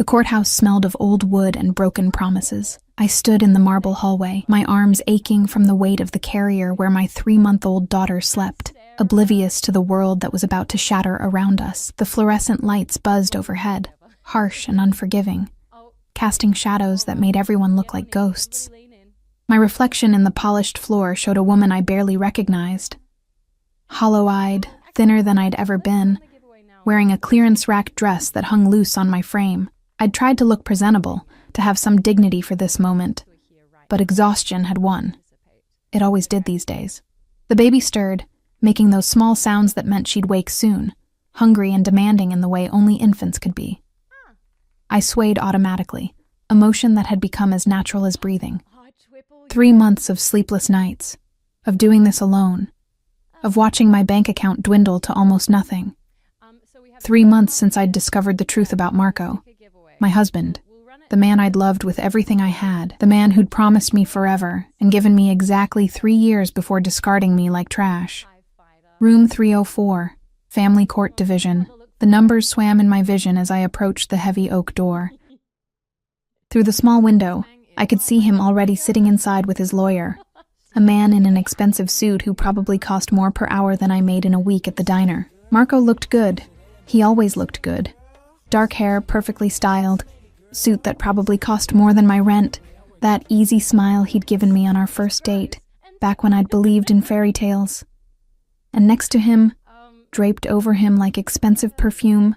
The courthouse smelled of old wood and broken promises. I stood in the marble hallway, my arms aching from the weight of the carrier where my 3-month-old daughter slept, oblivious to the world that was about to shatter around us. The fluorescent lights buzzed overhead, harsh and unforgiving, casting shadows that made everyone look like ghosts. My reflection in the polished floor showed a woman I barely recognized. Hollow-eyed, thinner than I'd ever been, wearing a clearance-rack dress that hung loose on my frame. I'd tried to look presentable, to have some dignity for this moment, but exhaustion had won. It always did these days. The baby stirred, making those small sounds that meant she'd wake soon, hungry and demanding in the way only infants could be. I swayed automatically, a motion that had become as natural as breathing. 3 months of sleepless nights, of doing this alone, of watching my bank account dwindle to almost nothing. 3 months since I'd discovered the truth about Marco, my husband, the man I'd loved with everything I had, the man who'd promised me forever and given me exactly 3 years before discarding me like trash. Room 304, Family Court Division. The numbers swam in my vision as I approached the heavy oak door. Through the small window, I could see him already sitting inside with his lawyer, a man in an expensive suit who probably cost more per hour than I made in a week at the diner. Marco looked good. He always looked good. Dark hair, perfectly styled, suit that probably cost more than my rent, that easy smile he'd given me on our first date, back when I'd believed in fairy tales. And next to him, draped over him like expensive perfume,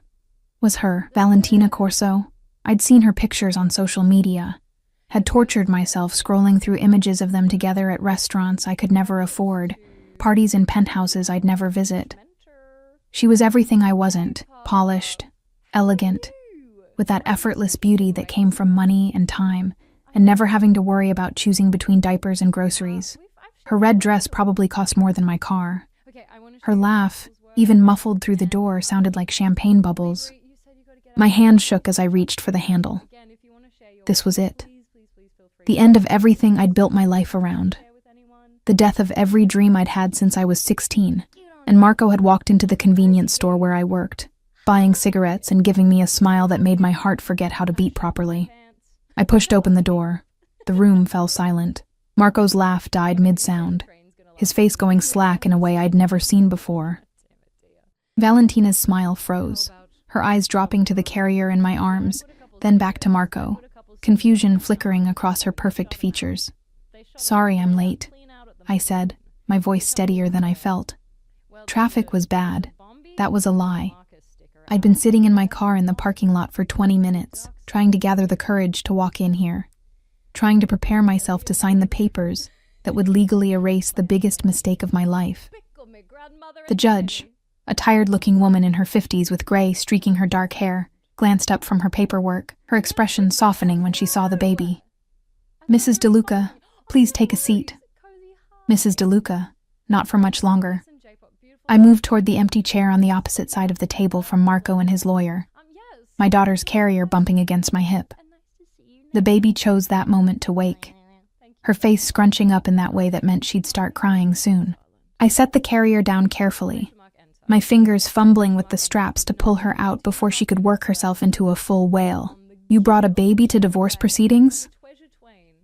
was her, Valentina Corso. I'd seen her pictures on social media, had tortured myself scrolling through images of them together at restaurants I could never afford, parties in penthouses I'd never visit. She was everything I wasn't, polished, elegant, with that effortless beauty that came from money and time, and never having to worry about choosing between diapers and groceries. Her red dress probably cost more than my car. Her laugh, even muffled through the door, sounded like champagne bubbles. My hand shook as I reached for the handle. This was it. The end of everything I'd built my life around. The death of every dream I'd had since I was 16, and Marco had walked into the convenience store where I worked, buying cigarettes and giving me a smile that made my heart forget how to beat properly. I pushed open the door. The room fell silent. Marco's laugh died mid-sound, his face going slack in a way I'd never seen before. Valentina's smile froze, her eyes dropping to the carrier in my arms, then back to Marco, confusion flickering across her perfect features. "Sorry I'm late," I said, my voice steadier than I felt. Traffic was bad. That was a lie. I'd been sitting in my car in the parking lot for 20 minutes, trying to gather the courage to walk in here, trying to prepare myself to sign the papers that would legally erase the biggest mistake of my life. The judge, a tired-looking woman in her 50s with gray streaking her dark hair, glanced up from her paperwork, her expression softening when she saw the baby. "Mrs. DeLuca, please take a seat." Mrs. DeLuca, not for much longer. I moved toward the empty chair on the opposite side of the table from Marco and his lawyer, my daughter's carrier bumping against my hip. The baby chose that moment to wake, her face scrunching up in that way that meant she'd start crying soon. I set the carrier down carefully, my fingers fumbling with the straps to pull her out before she could work herself into a full wail. "You brought a baby to divorce proceedings?"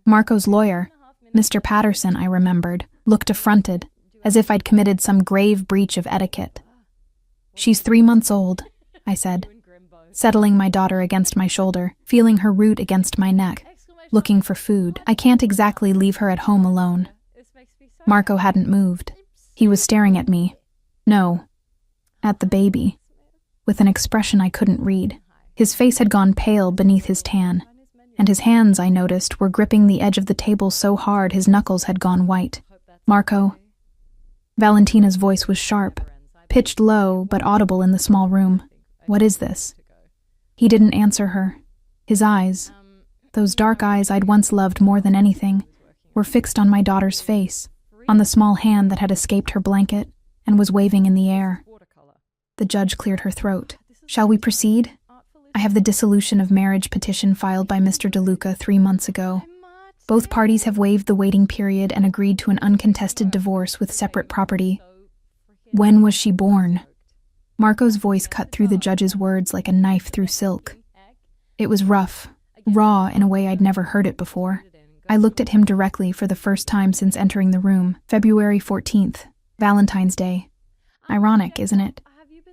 Marco's lawyer, Mr. Patterson, I remembered, looked affronted, as if I'd committed some grave breach of etiquette. "She's 3 months old," I said, settling my daughter against my shoulder, feeling her root against my neck, looking for food. "I can't exactly leave her at home alone." Marco hadn't moved. He was staring at me. No, at the baby, with an expression I couldn't read. His face had gone pale beneath his tan, and his hands, I noticed, were gripping the edge of the table so hard his knuckles had gone white. "Marco." Valentina's voice was sharp, pitched low but audible in the small room. "What is this?" He didn't answer her. His eyes, those dark eyes I'd once loved more than anything, were fixed on my daughter's face, on the small hand that had escaped her blanket and was waving in the air. The judge cleared her throat. "Shall we proceed? I have the dissolution of marriage petition filed by Mr. DeLuca 3 months ago. Both parties have waived the waiting period and agreed to an uncontested divorce with separate property." "When was she born?" Marco's voice cut through the judge's words like a knife through silk. It was rough, raw in a way I'd never heard it before. I looked at him directly for the first time since entering the room. February 14th, Valentine's Day. Ironic, isn't it?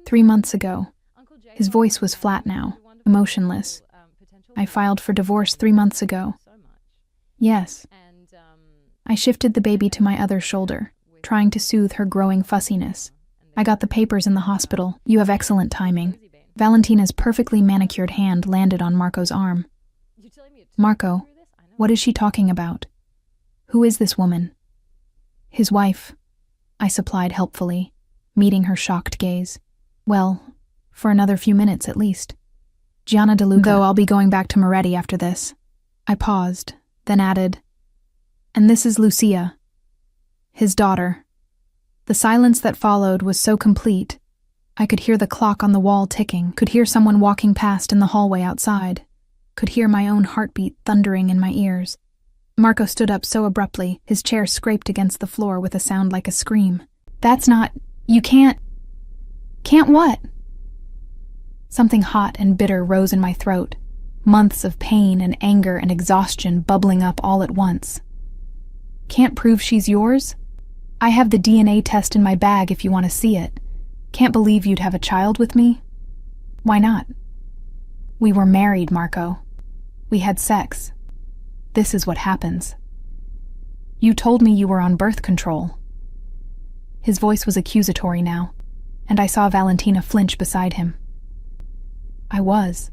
3 months ago. His voice was flat now, emotionless. I filed for divorce 3 months ago. Yes. I shifted the baby to my other shoulder, trying to soothe her growing fussiness. I got the papers in the hospital. You have excellent timing. Valentina's perfectly manicured hand landed on Marco's arm. Marco, what is she talking about? Who is this woman? His wife, I supplied helpfully, meeting her shocked gaze. Well, for another few minutes at least. Gianna DeLuca. Though I'll be going back to Moretti after this. I paused, then added, and this is Lucia, his daughter. The silence that followed was so complete. I could hear the clock on the wall ticking, could hear someone walking past in the hallway outside, could hear my own heartbeat thundering in my ears. Marco stood up so abruptly, his chair scraped against the floor with a sound like a scream. That's not... You can't... Can't what? Something hot and bitter rose in my throat, months of pain and anger and exhaustion bubbling up all at once. Can't prove she's yours? I have the DNA test in my bag if you want to see it. Can't believe you'd have a child with me? Why not? We were married, Marco. We had sex. This is what happens. You told me you were on birth control. His voice was accusatory now, and I saw Valentina flinch beside him. I was.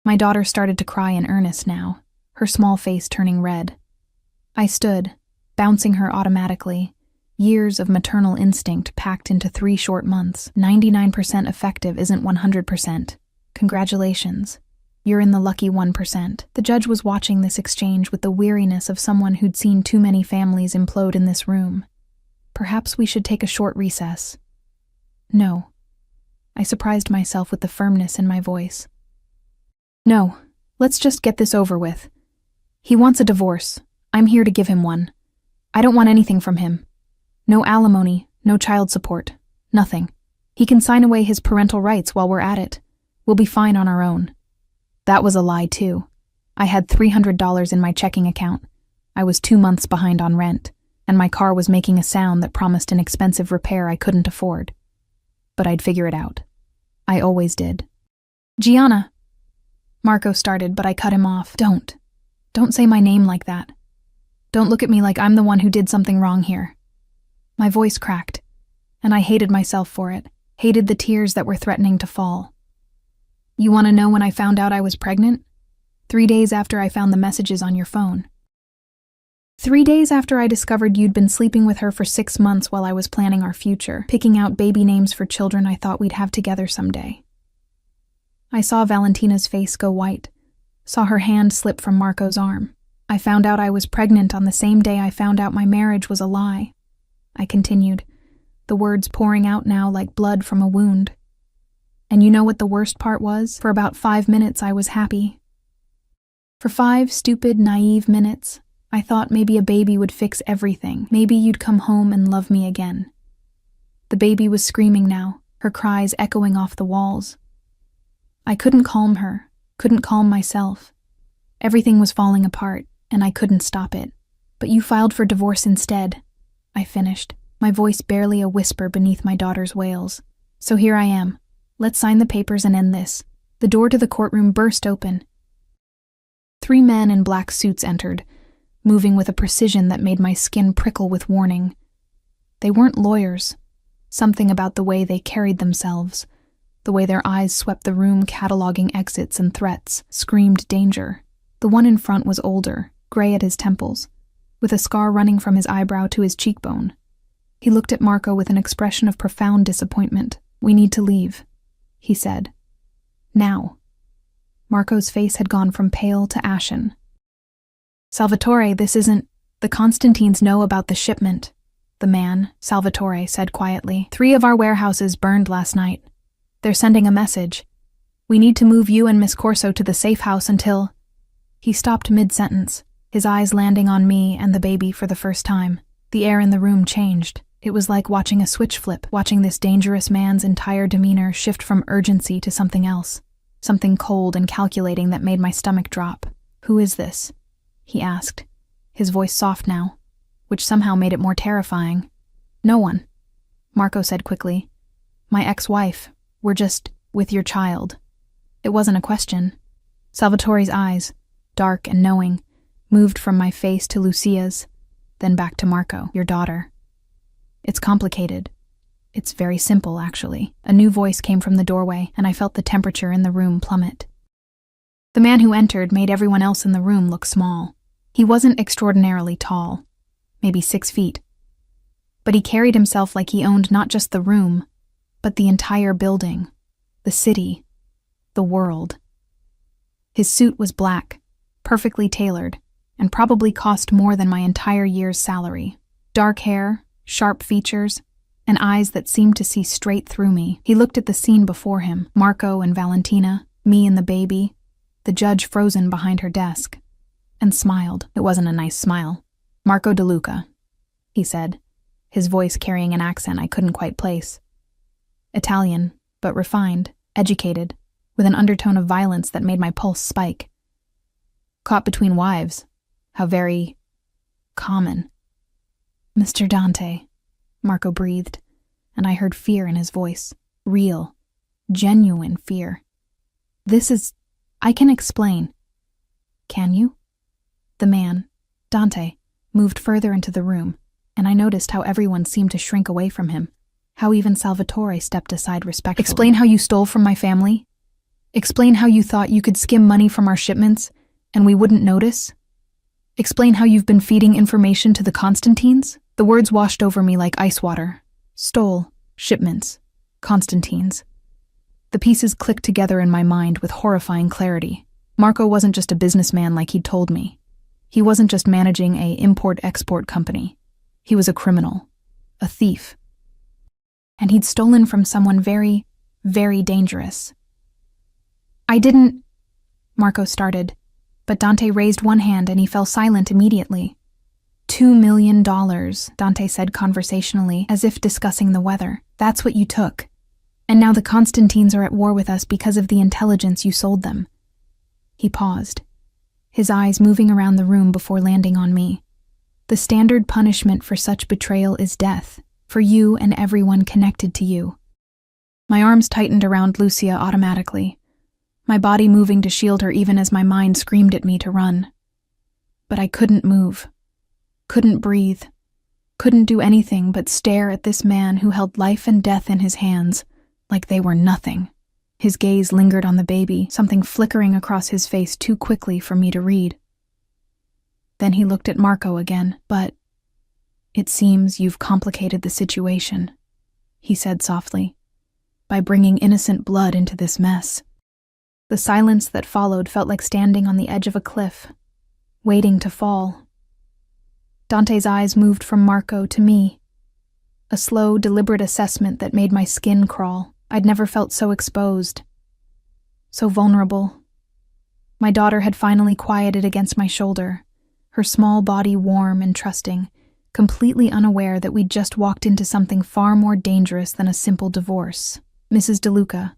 My daughter started to cry in earnest now, her small face turning red. I stood, bouncing her automatically, years of maternal instinct packed into 3 short months. 99% effective isn't 100%. Congratulations. You're in the lucky 1%. The judge was watching this exchange with the weariness of someone who'd seen too many families implode in this room. Perhaps we should take a short recess. No. I surprised myself with the firmness in my voice. No, let's just get this over with. He wants a divorce. I'm here to give him one. I don't want anything from him. No alimony, no child support, nothing. He can sign away his parental rights while we're at it. We'll be fine on our own. That was a lie, too. I had $300 in my checking account. I was 2 months behind on rent, and my car was making a sound that promised an expensive repair I couldn't afford. But I'd figure it out. I always did. Gianna! Marco started, but I cut him off. Don't say my name like that. Don't look at me like I'm the one who did something wrong here. My voice cracked, and I hated myself for it, hated the tears that were threatening to fall. You want to know when I found out I was pregnant? 3 days after I found the messages on your phone. 3 days after I discovered you'd been sleeping with her for 6 months while I was planning our future, picking out baby names for children I thought we'd have together someday. I saw Valentina's face go white, saw her hand slip from Marco's arm. I found out I was pregnant on the same day I found out my marriage was a lie. I continued, the words pouring out now like blood from a wound. And you know what the worst part was? For about 5 minutes I was happy. For 5 stupid, naive minutes, I thought maybe a baby would fix everything. Maybe you'd come home and love me again. The baby was screaming now, her cries echoing off the walls. I couldn't calm her, couldn't calm myself. Everything was falling apart, and I couldn't stop it. But you filed for divorce instead, I finished, my voice barely a whisper beneath my daughter's wails. So here I am. Let's sign the papers and end this. The door to the courtroom burst open. 3 men in black suits entered, moving with a precision that made my skin prickle with warning. They weren't lawyers. Something about the way they carried themselves, the way their eyes swept the room cataloging exits and threats, screamed danger. The one in front was older, gray at his temples, with a scar running from his eyebrow to his cheekbone. He looked at Marco with an expression of profound disappointment. We need to leave, he said. Now. Marco's face had gone from pale to ashen. Salvatore, this isn't... The Constantines know about the shipment. The man, Salvatore, said quietly. 3 of our warehouses burned last night. They're sending a message. We need to move you and Miss Corso to the safe house until... He stopped mid-sentence, his eyes landing on me and the baby for the first time. The air in the room changed. It was like watching a switch flip, watching this dangerous man's entire demeanor shift from urgency to something else. something cold and calculating that made my stomach drop. "Who is this?" he asked, his voice soft now, which somehow made it more terrifying. "No one," Marco said quickly. "My ex-wife. We're just with your child." It wasn't a question. Salvatore's eyes, dark and knowing, moved from my face to Lucia's, then back to Marco. "Your daughter." "It's complicated. It's very simple, actually." A new voice came from the doorway, and I felt the temperature in the room plummet. The man who entered made everyone else in the room look small. He wasn't extraordinarily tall, maybe 6 feet. But he carried himself like he owned not just the room, but the entire building, the city, the world. His suit was black, perfectly tailored, and probably cost more than my entire year's salary. Dark hair, sharp features, and eyes that seemed to see straight through me. He looked at the scene before him, Marco and Valentina, me and the baby, the judge frozen behind her desk, and smiled. It wasn't a nice smile. "Marco De Luca," he said, his voice carrying an accent I couldn't quite place. Italian, but refined, educated, with an undertone of violence that made my pulse spike. "Caught between wives. How very common." "Mr. Dante," Marco breathed, and I heard fear in his voice. Real, genuine fear. I can explain." "Can you?" The man, Dante, moved further into the room, and I noticed how everyone seemed to shrink away from him, how even Salvatore stepped aside respectfully. "Explain how you stole from my family? Explain how you thought you could skim money from our shipments, and we wouldn't notice? Explain how you've been feeding information to the Constantines?" The words washed over me like ice water. Stole, shipments, Constantines. The pieces clicked together in my mind with horrifying clarity. Marco wasn't just a businessman like he'd told me. He wasn't just managing a import-export company. He was a criminal, a thief. And he'd stolen from someone very, very dangerous. "I didn't," Marco started, but Dante raised one hand and he fell silent immediately. $2 million, Dante said conversationally, as if discussing the weather. "That's what you took. And now the Constantines are at war with us because of the intelligence you sold them." He paused, his eyes moving around the room before landing on me. "The standard punishment for such betrayal is death, for you and everyone connected to you." My arms tightened around Lucia automatically, my body moving to shield her even as my mind screamed at me to run. But I couldn't move, couldn't breathe, couldn't do anything but stare at this man who held life and death in his hands, like they were nothing. His gaze lingered on the baby, something flickering across his face too quickly for me to read. Then he looked at Marco again. "But it seems you've complicated the situation," he said softly, "by bringing innocent blood into this mess." The silence that followed felt like standing on the edge of a cliff, waiting to fall. Dante's eyes moved from Marco to me, a slow, deliberate assessment that made my skin crawl. I'd never felt so exposed, so vulnerable. My daughter had finally quieted against my shoulder, her small body warm and trusting, completely unaware that we'd just walked into something far more dangerous than a simple divorce. "Mrs. De Luca."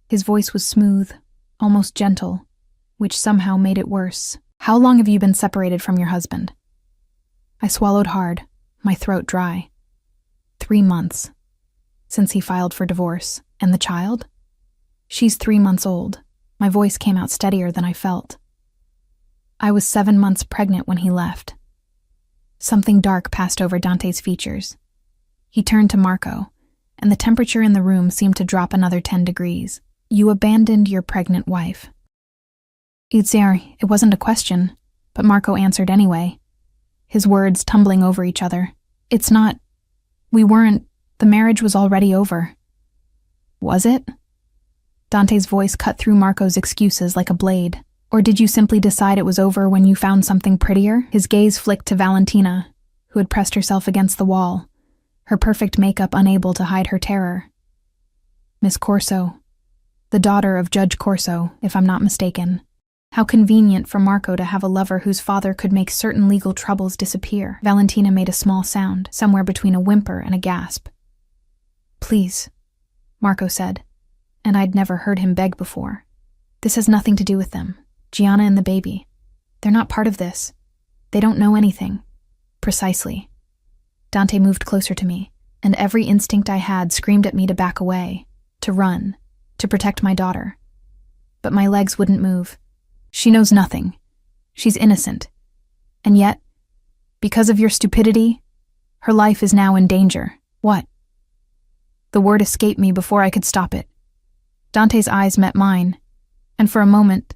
His voice was smooth, almost gentle, which somehow made it worse. "How long have you been separated from your husband?" I swallowed hard, my throat dry. 3 months. Since he filed for divorce. "And the child?" "She's 3 months old." My voice came out steadier than I felt. "I was 7 months pregnant when he left." Something dark passed over Dante's features. He turned to Marco, and the temperature in the room seemed to drop another 10 degrees. "You abandoned your pregnant wife." It wasn't a question, but Marco answered anyway, his words tumbling over each other. The marriage was already over." "Was it?" Dante's voice cut through Marco's excuses like a blade. "Or did you simply decide it was over when you found something prettier?" His gaze flicked to Valentina, who had pressed herself against the wall, her perfect makeup unable to hide her terror. "Miss Corso. The daughter of Judge Corso, if I'm not mistaken. How convenient for Marco to have a lover whose father could make certain legal troubles disappear." Valentina made a small sound, somewhere between a whimper and a gasp. "Please," Marco said, and I'd never heard him beg before. This has nothing to do with them. Gianna and the baby. They're not part of this. They don't know anything. Precisely. Dante moved closer to me, and every instinct I had screamed at me to back away, to run, to protect my daughter. But my legs wouldn't move. She knows nothing. She's innocent. And yet, because of your stupidity, her life is now in danger. What? The word escaped me before I could stop it. Dante's eyes met mine, and for a moment,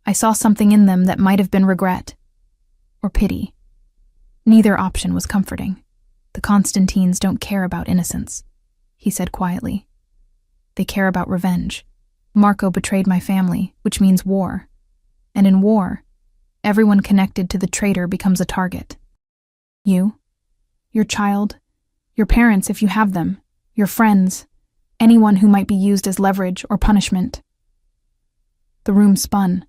I saw something in them that might have been regret or pity. Neither option was comforting. The Constantines don't care about innocence, he said quietly. They care about revenge. Marco betrayed my family, which means war. And in war, everyone connected to the traitor becomes a target. You, your child, your parents if you have them, your friends, anyone who might be used as leverage or punishment. The room spun.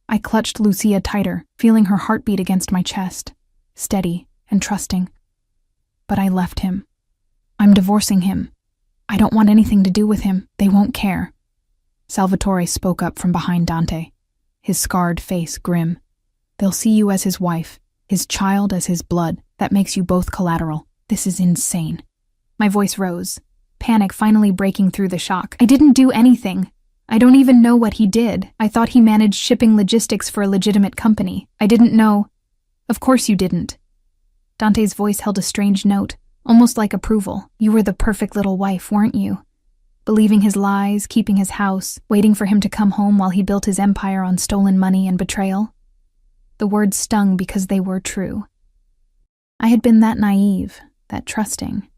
I clutched Lucia tighter, feeling her heartbeat against my chest, steady and trusting. But I left him. I'm divorcing him. I don't want anything to do with him. They won't care. Salvatore spoke up from behind Dante, his scarred face grim. They'll see you as his wife, his child as his blood. That makes you both collateral. This is insane. My voice rose, panic finally breaking through the shock. I didn't do anything. I don't even know what he did. I thought he managed shipping logistics for a legitimate company. I didn't know. Of course you didn't. Dante's voice held a strange note, almost like approval. You were the perfect little wife, weren't you? Believing his lies, keeping his house, waiting for him to come home while he built his empire on stolen money and betrayal. The words stung because they were true. I had been that naive, that trusting.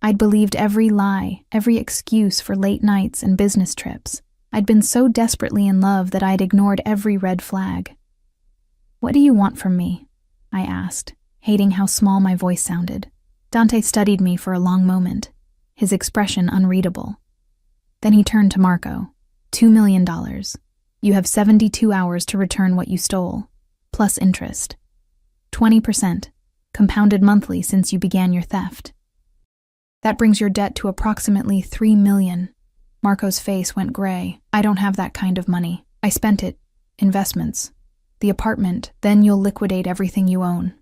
I'd believed every lie, every excuse for late nights and business trips. I'd been so desperately in love that I'd ignored every red flag. What do you want from me? I asked, hating how small my voice sounded. Dante studied me for a long moment, his expression unreadable. Then he turned to Marco. $2 million. You have 72 hours to return what you stole, plus interest. 20%, compounded monthly since you began your theft. That brings your debt to approximately $3 million. Marco's face went gray. I don't have that kind of money. I spent it. Investments. The apartment, then you'll liquidate everything you own.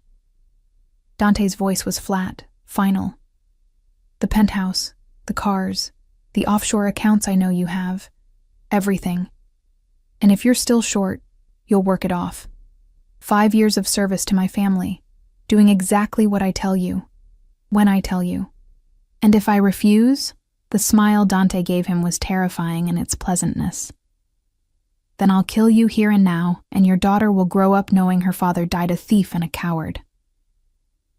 Dante's voice was flat, final. The penthouse, the cars, the offshore accounts I know you have. Everything. And if you're still short, you'll work it off. 5 years of service to my family, doing exactly what I tell you, when I tell you. And if I refuse, the smile Dante gave him was terrifying in its pleasantness. Then I'll kill you here and now, and your daughter will grow up knowing her father died a thief and a coward.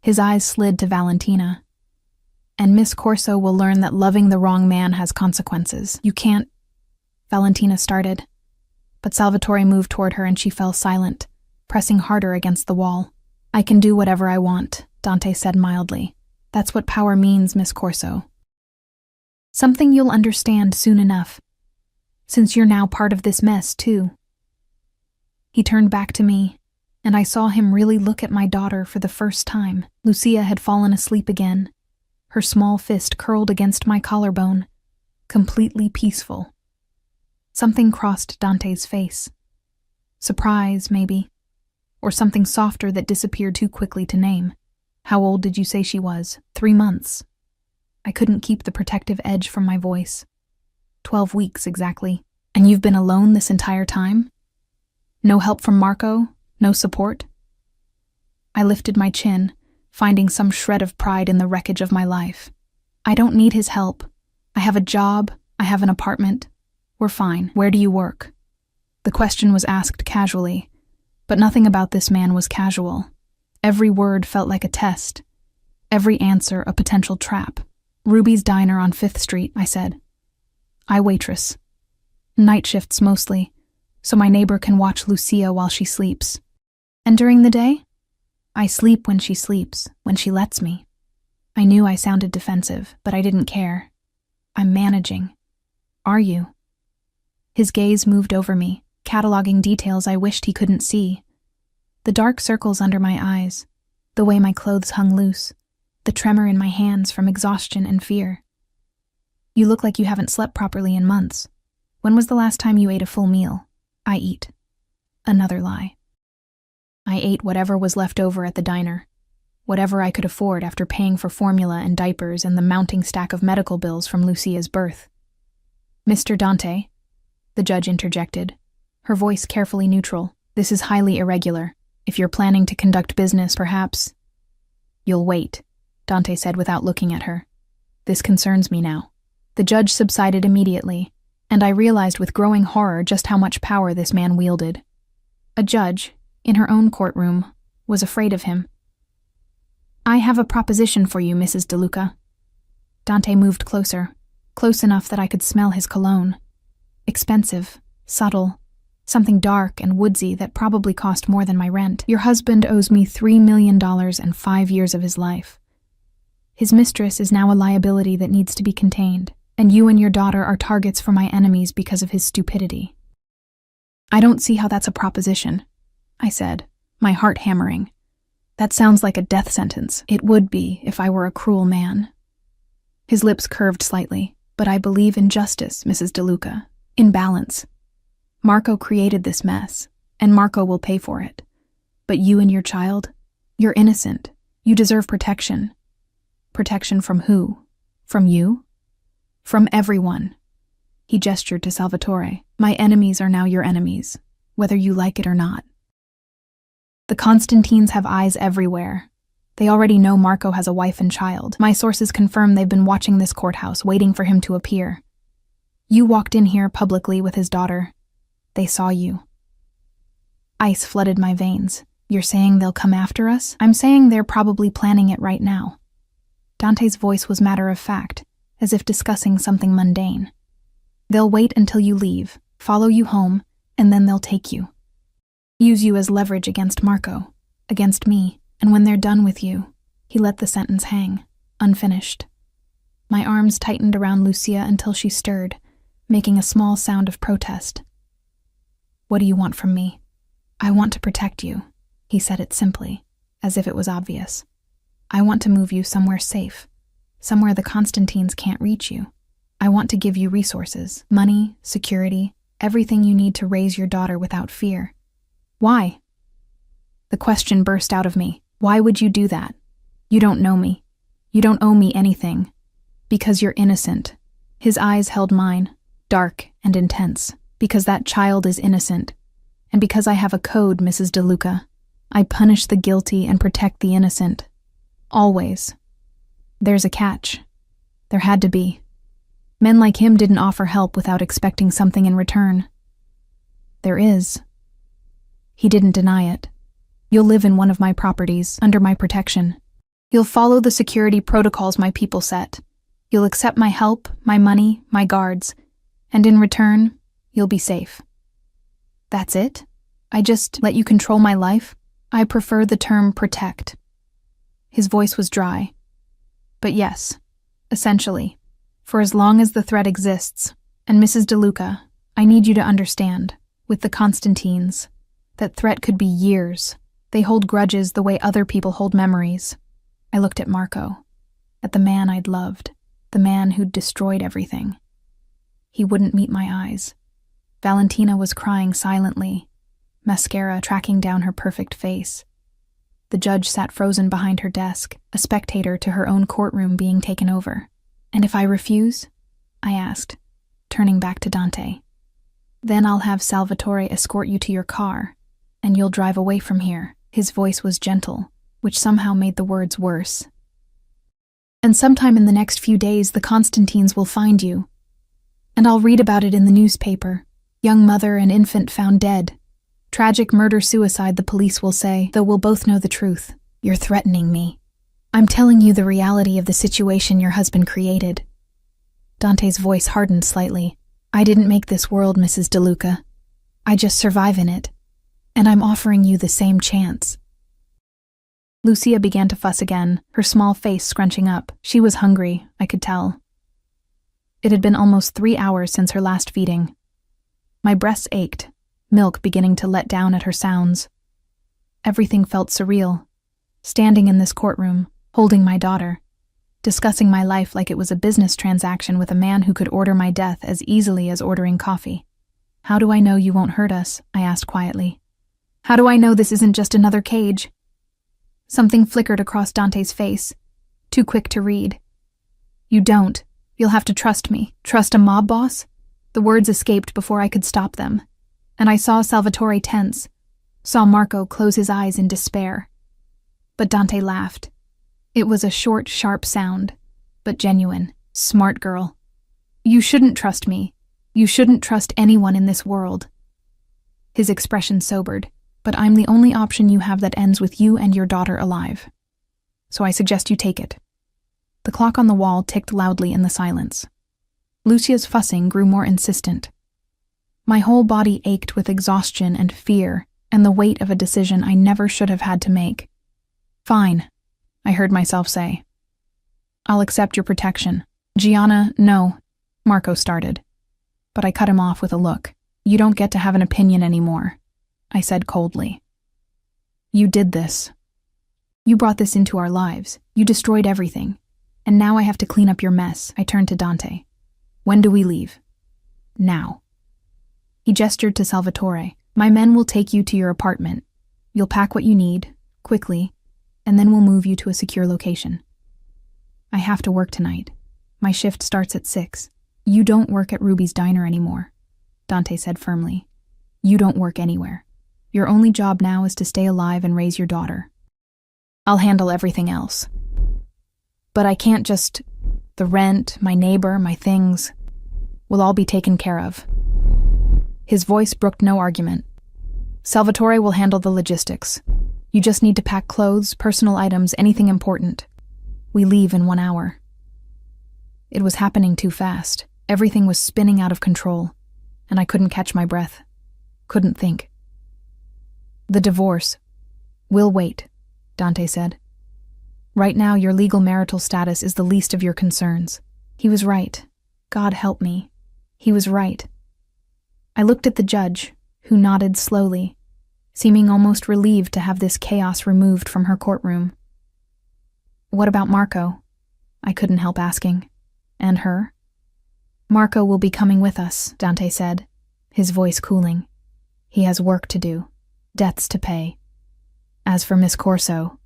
His eyes slid to Valentina. And Miss Corso will learn that loving the wrong man has consequences. You can't... Valentina started. But Salvatore moved toward her and she fell silent, pressing harder against the wall. I can do whatever I want, Dante said mildly. That's what power means, Miss Corso. Something you'll understand soon enough, since you're now part of this mess, too. He turned back to me, and I saw him really look at my daughter for the first time. Lucia had fallen asleep again, her small fist curled against my collarbone, completely peaceful. Something crossed Dante's face. Surprise, maybe, or something softer that disappeared too quickly to name. How old did you say she was? 3 months. I couldn't keep the protective edge from my voice. 12 weeks, exactly. And you've been alone this entire time? No help from Marco? No support? I lifted my chin, finding some shred of pride in the wreckage of my life. I don't need his help. I have a job. I have an apartment. We're fine. Where do you work? The question was asked casually, but nothing about this man was casual. Every word felt like a test. Every answer a potential trap. Ruby's Diner on 5th Street, I said. I waitress. Night shifts mostly, so my neighbor can watch Lucia while she sleeps. And during the day? I sleep when she sleeps, when she lets me. I knew I sounded defensive, but I didn't care. I'm managing. Are you? His gaze moved over me, cataloging details I wished he couldn't see. The dark circles under my eyes, the way my clothes hung loose, the tremor in my hands from exhaustion and fear. You look like you haven't slept properly in months. When was the last time you ate a full meal? I eat. Another lie. I ate whatever was left over at the diner, whatever I could afford after paying for formula and diapers and the mounting stack of medical bills from Lucia's birth. Mr. Dante, the judge interjected, her voice carefully neutral. This is highly irregular. If you're planning to conduct business, perhaps... You'll wait, Dante said without looking at her. This concerns me now. The judge subsided immediately, and I realized with growing horror just how much power this man wielded. A judge, in her own courtroom, was afraid of him. I have a proposition for you, Mrs. DeLuca. Dante moved closer, close enough that I could smell his cologne. Expensive, subtle, something dark and woodsy that probably cost more than my rent. Your husband owes me $3 million and 5 years of his life. His mistress is now a liability that needs to be contained, and you and your daughter are targets for my enemies because of his stupidity. I don't see how that's a proposition, I said, my heart hammering. That sounds like a death sentence. It would be if I were a cruel man. His lips curved slightly, but I believe in justice, Mrs. DeLuca, in balance. Marco created this mess, and Marco will pay for it. But you and your child, you're innocent. You deserve protection. Protection from who? From you? From everyone. He gestured to Salvatore. My enemies are now your enemies, whether you like it or not. The Constantines have eyes everywhere. They already know Marco has a wife and child. My sources confirm they've been watching this courthouse, waiting for him to appear. You walked in here publicly with his daughter. They saw you. Ice flooded my veins. You're saying they'll come after us? I'm saying they're probably planning it right now. Dante's voice was matter of fact, as if discussing something mundane. They'll wait until you leave, follow you home, and then they'll take you. Use you as leverage against Marco, against me, and when they're done with you, he let the sentence hang, unfinished. My arms tightened around Lucia until she stirred, making a small sound of protest. What do you want from me? I want to protect you, he said it simply, as if it was obvious. I want to move you somewhere safe, somewhere the Constantines can't reach you. I want to give you resources, money, security, everything you need to raise your daughter without fear. Why? The question burst out of me. Why would you do that? You don't know me. You don't owe me anything. Because you're innocent. His eyes held mine, dark and intense. Because that child is innocent. And because I have a code, Mrs. DeLuca. I punish the guilty and protect the innocent. Always. There's a catch. There had to be. Men like him didn't offer help without expecting something in return. There is. He didn't deny it. You'll live in one of my properties, under my protection. You'll follow the security protocols my people set. You'll accept my help, my money, my guards, and in return, you'll be safe. That's it? I just let you control my life? I prefer the term protect. His voice was dry. But yes, essentially, for as long as the threat exists, and Mrs. DeLuca, I need you to understand, with the Constantines, that threat could be years. They hold grudges the way other people hold memories. I looked at Marco, at the man I'd loved, the man who'd destroyed everything. He wouldn't meet my eyes. Valentina was crying silently, mascara tracking down her perfect face. The judge sat frozen behind her desk, a spectator to her own courtroom being taken over. And if I refuse? I asked, turning back to Dante. Then I'll have Salvatore escort you to your car, and you'll drive away from here. His voice was gentle, which somehow made the words worse. And sometime in the next few days, the Constantines will find you. And I'll read about it in the newspaper. Young mother and infant found dead. Tragic murder-suicide, the police will say, though we'll both know the truth. You're threatening me. I'm telling you the reality of the situation your husband created. Dante's voice hardened slightly. I didn't make this world, Mrs. DeLuca. I just survive in it. And I'm offering you the same chance. Lucia began to fuss again, her small face scrunching up. She was hungry, I could tell. It had been almost 3 hours since her last feeding. My breasts ached, milk beginning to let down at her sounds. Everything felt surreal. Standing in this courtroom, holding my daughter, discussing my life like it was a business transaction with a man who could order my death as easily as ordering coffee. How do I know you won't hurt us? I asked quietly. How do I know this isn't just another cage? Something flickered across Dante's face, too quick to read. You don't. You'll have to trust me. Trust a mob boss? The words escaped before I could stop them, and I saw Salvatore tense, saw Marco close his eyes in despair. But Dante laughed. It was a short, sharp sound, but genuine. Smart girl. You shouldn't trust me. You shouldn't trust anyone in this world. His expression sobered. But I'm the only option you have that ends with you and your daughter alive. So I suggest you take it. The clock on the wall ticked loudly in the silence. Lucia's fussing grew more insistent. My whole body ached with exhaustion and fear and the weight of a decision I never should have had to make. Fine, I heard myself say. I'll accept your protection. Gianna, no, Marco started. But I cut him off with a look. You don't get to have an opinion anymore, I said coldly. You did this. You brought this into our lives. You destroyed everything. And now I have to clean up your mess. I turned to Dante. When do we leave? Now. He gestured to Salvatore. My men will take you to your apartment. You'll pack what you need, quickly, and then we'll move you to a secure location. I have to work tonight. My shift starts at 6. You don't work at Ruby's diner anymore, Dante said firmly. You don't work anywhere. Your only job now is to stay alive and raise your daughter. I'll handle everything else. But I can't just... The rent, my neighbor, my things will all be taken care of. His voice brooked no argument. Salvatore will handle the logistics. You just need to pack clothes, personal items, anything important. We leave in 1 hour. It was happening too fast. Everything was spinning out of control, and I couldn't catch my breath. Couldn't think. The divorce. We'll wait, Dante said. Right now, your legal marital status is the least of your concerns. He was right. God help me. He was right. I looked at the judge, who nodded slowly, seeming almost relieved to have this chaos removed from her courtroom. What about Marco? I couldn't help asking. And her? Marco will be coming with us, Dante said, his voice cooling. He has work to do, debts to pay. As for Miss Corso,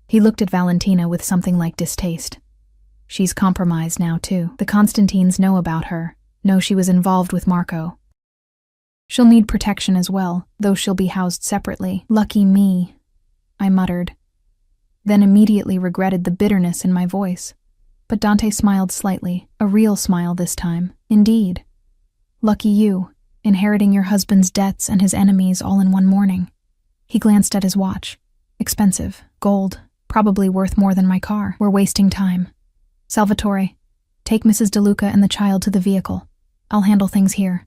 he looked at Valentina with something like distaste. She's compromised now, too. The Constantines know about her, know she was involved with Marco. She'll need protection as well, though she'll be housed separately. Lucky me, I muttered, then immediately regretted the bitterness in my voice. But Dante smiled slightly, a real smile this time. Indeed. Lucky you, inheriting your husband's debts and his enemies all in one morning. He glanced at his watch. Expensive, gold, probably worth more than my car. We're wasting time. Salvatore, take Mrs. DeLuca and the child to the vehicle. I'll handle things here.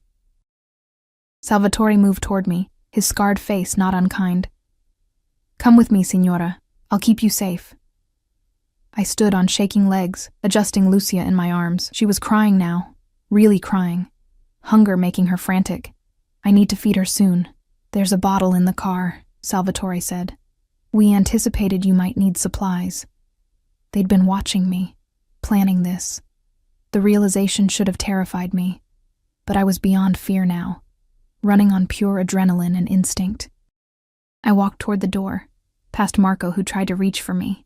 Salvatore moved toward me, his scarred face not unkind. Come with me, signora. I'll keep you safe. I stood on shaking legs, adjusting Lucia in my arms. She was crying now, really crying. Hunger making her frantic. I need to feed her soon. There's a bottle in the car, Salvatore said. We anticipated you might need supplies. They'd been watching me, planning this. The realization should have terrified me, but I was beyond fear now, running on pure adrenaline and instinct. I walked toward the door, past Marco who tried to reach for me.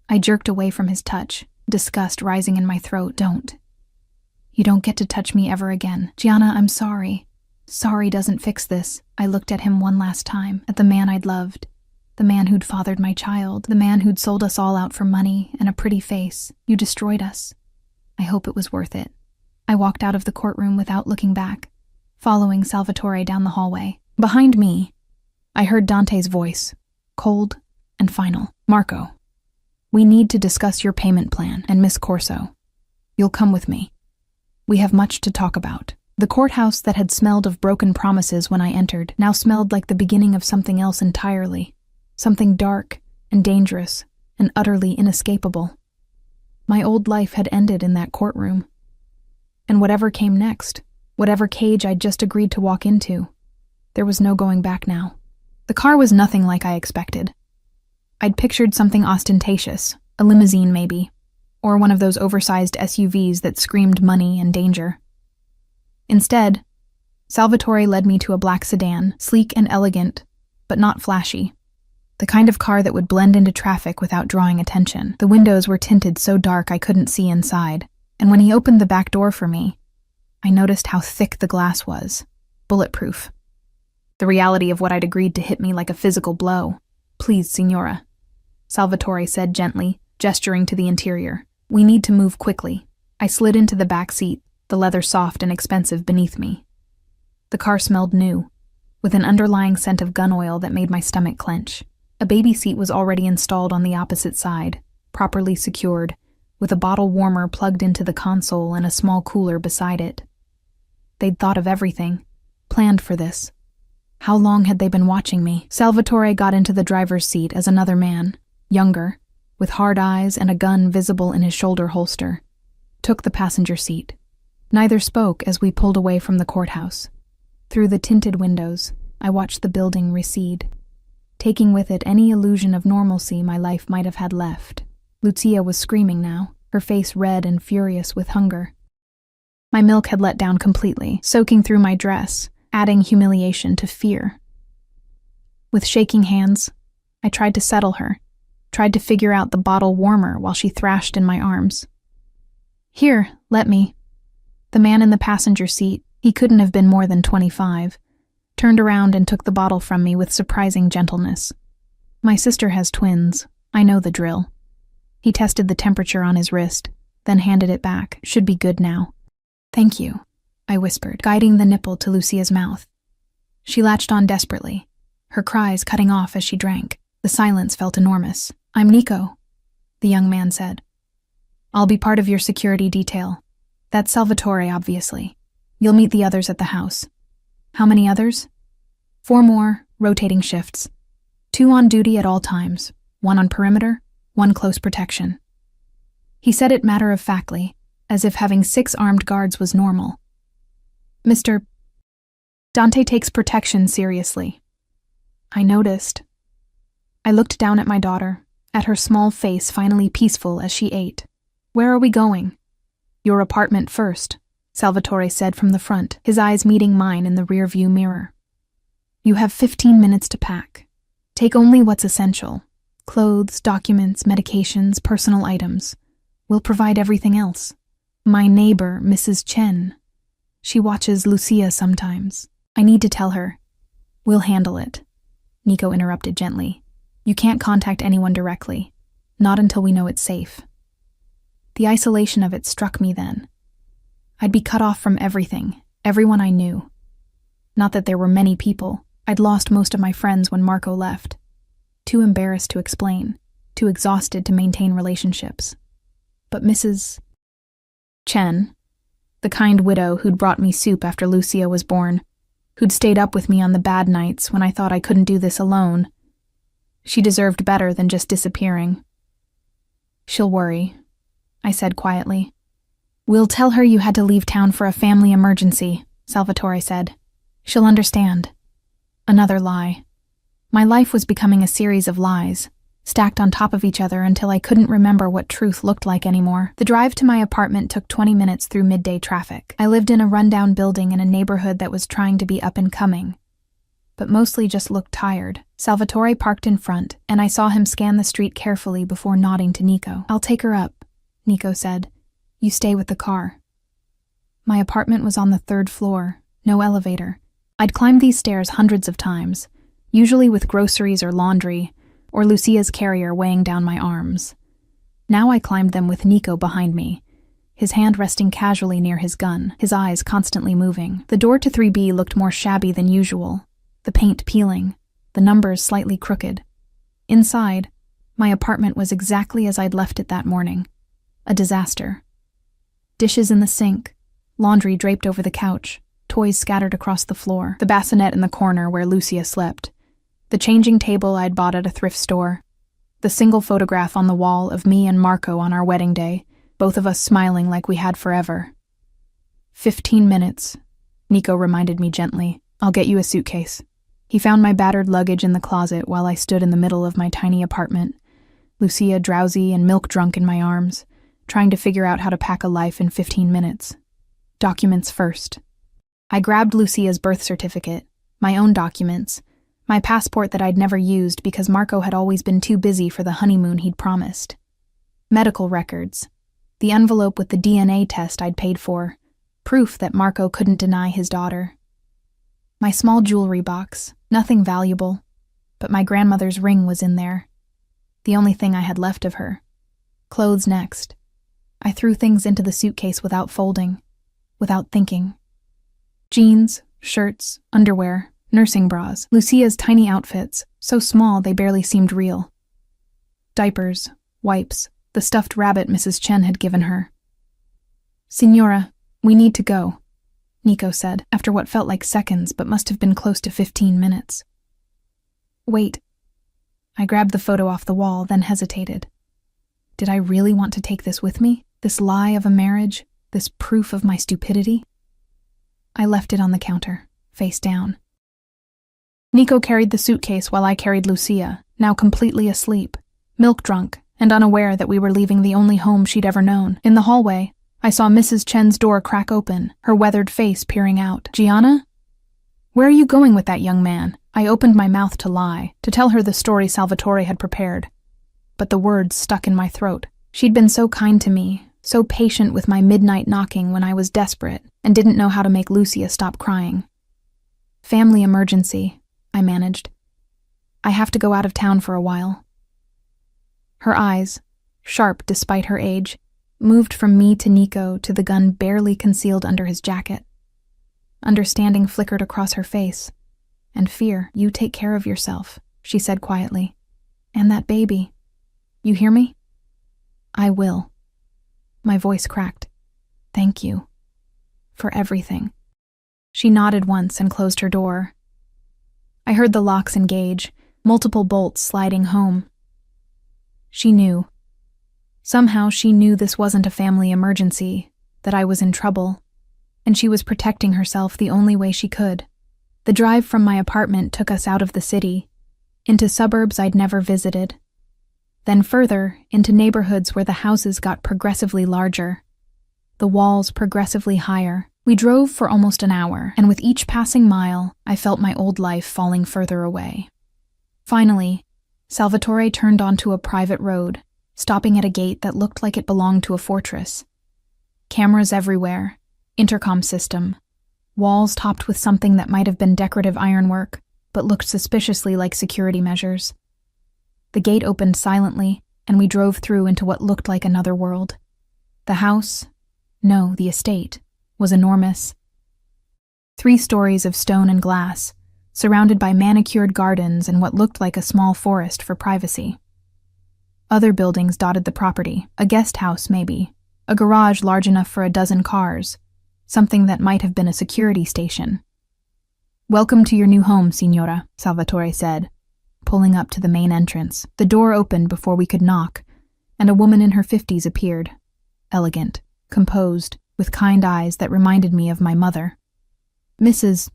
I jerked away from his touch, disgust rising in my throat. Don't. You don't get to touch me ever again. Gianna, I'm sorry. Sorry doesn't fix this. I looked at him one last time, at the man I'd loved. The man who'd fathered my child. The man who'd sold us all out for money and a pretty face. You destroyed us. I hope it was worth it. I walked out of the courtroom without looking back, following Salvatore down the hallway. Behind me, I heard Dante's voice, cold and final. Marco, we need to discuss your payment plan and Miss Corso. You'll come with me. We have much to talk about. The courthouse that had smelled of broken promises when I entered now smelled like the beginning of something else entirely. Something dark and dangerous and utterly inescapable. My old life had ended in that courtroom. And whatever came next, whatever cage I'd just agreed to walk into, there was no going back now. The car was nothing like I expected. I'd pictured something ostentatious, a limousine maybe, or one of those oversized SUVs that screamed money and danger. Instead, Salvatore led me to a black sedan, sleek and elegant, but not flashy. The kind of car that would blend into traffic without drawing attention. The windows were tinted so dark I couldn't see inside, and when he opened the back door for me, I noticed how thick the glass was. Bulletproof. The reality of what I'd agreed to hit me like a physical blow. "Please, signora," Salvatore said gently, gesturing to the interior. "We need to move quickly." I slid into the back seat, the leather soft and expensive beneath me. The car smelled new, with an underlying scent of gun oil that made my stomach clench. A baby seat was already installed on the opposite side, properly secured, with a bottle warmer plugged into the console and a small cooler beside it. They'd thought of everything, planned for this. How long had they been watching me? Salvatore got into the driver's seat as another man, younger, with hard eyes and a gun visible in his shoulder holster, took the passenger seat. Neither spoke as we pulled away from the courthouse. Through the tinted windows, I watched the building recede, taking with it any illusion of normalcy my life might have had left. Lucia was screaming now, her face red and furious with hunger. My milk had let down completely, soaking through my dress, adding humiliation to fear. With shaking hands, I tried to settle her, tried to figure out the bottle warmer while she thrashed in my arms. "Here, let me." The man in the passenger seat, he couldn't have been more than 25, turned around and took the bottle from me with surprising gentleness. "My sister has twins. I know the drill." He tested the temperature on his wrist, then handed it back. "Should be good now." "Thank you," I whispered, guiding the nipple to Lucia's mouth. She latched on desperately, her cries cutting off as she drank. The silence felt enormous. "I'm Nico," the young man said. "I'll be part of your security detail. That's Salvatore, obviously. You'll meet the others at the house." "How many others?" "4 more, rotating shifts. 2 on duty at all times, 1 on perimeter, 1 close protection." He said it matter-of-factly, as if having 6 armed guards was normal. "Mr. Dante takes protection seriously." I noticed. I looked down at my daughter, at her small face finally peaceful as she ate. "Where are we going?" "Your apartment first," Salvatore said from the front, his eyes meeting mine in the rearview mirror. "You have 15 minutes to pack. Take only what's essential. Clothes, documents, medications, personal items. We'll provide everything else. My neighbor, Mrs. Chen. She watches Lucia sometimes. I need to tell her." "We'll handle it," Nico interrupted gently. "You can't contact anyone directly. Not until we know it's safe." The isolation of it struck me then. I'd be cut off from everything, everyone I knew. Not that there were many people. I'd lost most of my friends when Marco left. Too embarrassed to explain, too exhausted to maintain relationships. But Mrs. Chen, the kind widow who'd brought me soup after Lucia was born, who'd stayed up with me on the bad nights when I thought I couldn't do this alone, she deserved better than just disappearing. "She'll worry," I said quietly. "We'll tell her you had to leave town for a family emergency," Salvatore said. "She'll understand." Another lie. My life was becoming a series of lies, stacked on top of each other until I couldn't remember what truth looked like anymore. The drive to my apartment took 20 minutes through midday traffic. I lived in a rundown building in a neighborhood that was trying to be up and coming, but mostly just looked tired. Salvatore parked in front, and I saw him scan the street carefully before nodding to Nico. "I'll take her up," Nico said. "You stay with the car." My apartment was on the 3rd floor, no elevator. I'd climbed these stairs hundreds of times, usually with groceries or laundry, or Lucia's carrier weighing down my arms. Now I climbed them with Nico behind me, his hand resting casually near his gun, his eyes constantly moving. The door to 3B looked more shabby than usual, the paint peeling, the numbers slightly crooked. Inside, my apartment was exactly as I'd left it that morning. A disaster. Dishes in the sink, laundry draped over the couch, toys scattered across the floor, the bassinet in the corner where Lucia slept, the changing table I'd bought at a thrift store, the single photograph on the wall of me and Marco on our wedding day, both of us smiling like we had forever. 15 minutes, Nico reminded me gently. "I'll get you a suitcase." He found my battered luggage in the closet while I stood in the middle of my tiny apartment, Lucia drowsy and milk-drunk in my arms, trying to figure out how to pack a life in 15 minutes. "Documents first." I grabbed Lucia's birth certificate, my own documents, my passport that I'd never used because Marco had always been too busy for the honeymoon he'd promised. Medical records, the envelope with the DNA test I'd paid for, proof that Marco couldn't deny his daughter. My small jewelry box, nothing valuable, but my grandmother's ring was in there. The only thing I had left of her. Clothes next. I threw things into the suitcase without folding, without thinking. Jeans, shirts, underwear, nursing bras, Lucia's tiny outfits, so small they barely seemed real. Diapers, wipes, the stuffed rabbit Mrs. Chen had given her. "Signora, we need to go," Nico said, after what felt like seconds but must have been close to 15 minutes. "Wait." I grabbed the photo off the wall, then hesitated. Did I really want to take this with me? This lie of a marriage? This proof of my stupidity? I left it on the counter, face down. Nico carried the suitcase while I carried Lucia, now completely asleep, milk-drunk, and unaware that we were leaving the only home she'd ever known. In the hallway, I saw Mrs. Chen's door crack open, her weathered face peering out. "Gianna? Where are you going with that young man?" I opened my mouth to lie, to tell her the story Salvatore had prepared. But the words stuck in my throat. She'd been so kind to me, so patient with my midnight knocking when I was desperate and didn't know how to make Lucia stop crying. "Family emergency," I managed. "I have to go out of town for a while." Her eyes, sharp despite her age, moved from me to Nico to the gun barely concealed under his jacket. Understanding flickered across her face, and fear. "You take care of yourself," she said quietly. "And that baby. You hear me?" "I will." My voice cracked. "Thank you. For everything." She nodded once and closed her door. I heard the locks engage, multiple bolts sliding home. She knew. Somehow she knew this wasn't a family emergency, that I was in trouble, and she was protecting herself the only way she could. The drive from my apartment took us out of the city, into suburbs I'd never visited. Then further, into neighborhoods where the houses got progressively larger, the walls progressively higher. We drove for almost an hour, and with each passing mile, I felt my old life falling further away. Finally, Salvatore turned onto a private road, stopping at a gate that looked like it belonged to a fortress. Cameras everywhere, intercom system, walls topped with something that might have been decorative ironwork, but looked suspiciously like security measures. The gate opened silently, and we drove through into what looked like another world. The house, no, the estate, was enormous. 3 stories of stone and glass, surrounded by manicured gardens and what looked like a small forest for privacy. Other buildings dotted the property, a guest house maybe, a garage large enough for a dozen cars, something that might have been a security station. "Welcome to your new home, Signora," Salvatore said, pulling up to the main entrance. The door opened before we could knock, and a woman in her 50s appeared, elegant, composed, with kind eyes that reminded me of my mother. "Mrs.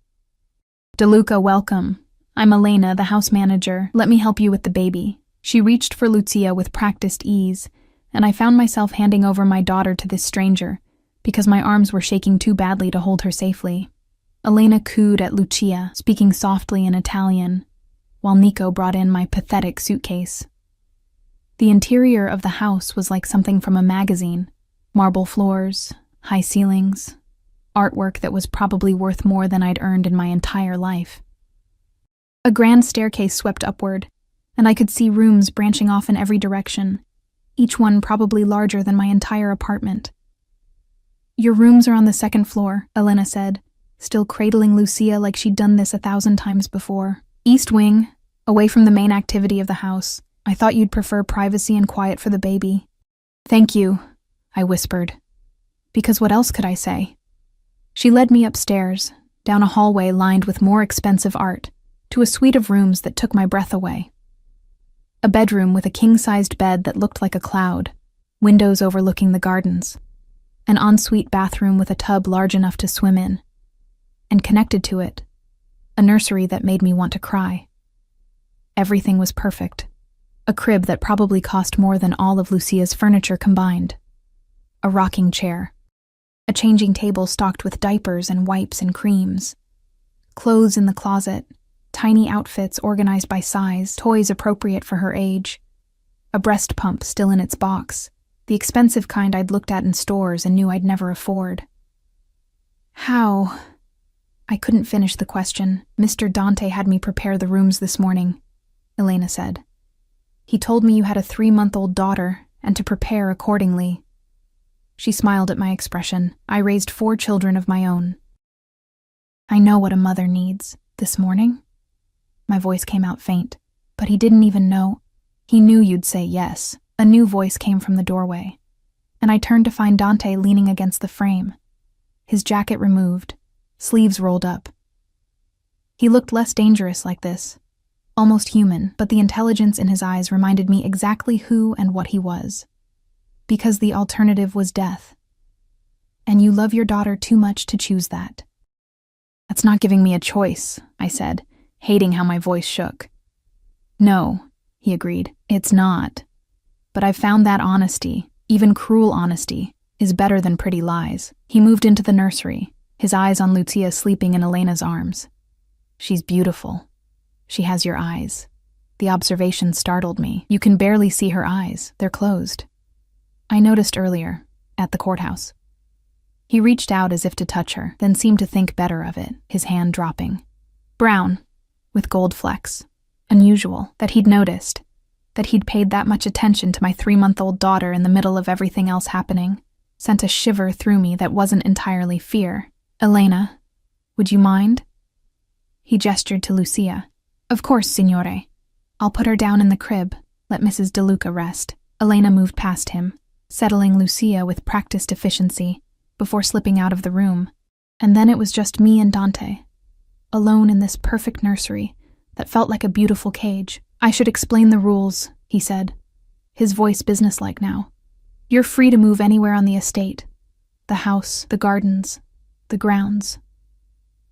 DeLuca, welcome. I'm Elena, the house manager. Let me help you with the baby." She reached for Lucia with practiced ease, and I found myself handing over my daughter to this stranger, because my arms were shaking too badly to hold her safely. Elena cooed at Lucia, speaking softly in Italian, while Nico brought in my pathetic suitcase. The interior of the house was like something from a magazine. Marble floors, high ceilings, artwork that was probably worth more than I'd earned in my entire life. A grand staircase swept upward, and I could see rooms branching off in every direction, each one probably larger than my entire apartment. "Your rooms are on the 2nd floor, Elena said, still cradling Lucia like she'd done this 1,000 times before. "East wing, away from the main activity of the house. I thought you'd prefer privacy and quiet for the baby." "Thank you," I whispered, because what else could I say? She led me upstairs, down a hallway lined with more expensive art, to a suite of rooms that took my breath away. A bedroom with a king-sized bed that looked like a cloud, windows overlooking the gardens, an ensuite bathroom with a tub large enough to swim in, and connected to it, a nursery that made me want to cry. Everything was perfect. A crib that probably cost more than all of Lucia's furniture combined. A rocking chair. A changing table stocked with diapers and wipes and creams. Clothes in the closet, tiny outfits organized by size, toys appropriate for her age. A breast pump still in its box, the expensive kind I'd looked at in stores and knew I'd never afford. How? I couldn't finish the question. Mr. Dante had me prepare the rooms this morning, Elena said. He told me you had a 3-month-old daughter and to prepare accordingly. She smiled at my expression. I raised 4 children of my own. I know what a mother needs. This morning? My voice came out faint, but he didn't even know. He knew you'd say yes. A new voice came from the doorway, and I turned to find Dante leaning against the frame, his jacket removed, sleeves rolled up. He looked less dangerous like this, almost human, but the intelligence in his eyes reminded me exactly who and what he was. Because the alternative was death. And you love your daughter too much to choose that. That's not giving me a choice, I said, hating how my voice shook. No, he agreed, it's not. But I've found that honesty, even cruel honesty, is better than pretty lies. He moved into the nursery, his eyes on Lucia sleeping in Elena's arms. She's beautiful. She has your eyes. The observation startled me. You can barely see her eyes. They're closed. I noticed earlier, at the courthouse. He reached out as if to touch her, then seemed to think better of it, his hand dropping. Brown, with gold flecks. Unusual, that he'd noticed, that he'd paid that much attention to my 3-month-old daughter in the middle of everything else happening, sent a shiver through me that wasn't entirely fear. Elena, would you mind? He gestured to Lucia. Of course, signore. I'll put her down in the crib, let Mrs. DeLuca rest. Elena moved past him, settling Lucia with practiced efficiency, before slipping out of the room. And then it was just me and Dante, alone in this perfect nursery that felt like a beautiful cage. I should explain the rules, he said, his voice businesslike now. You're free to move anywhere on the estate, the house, the gardens, the grounds.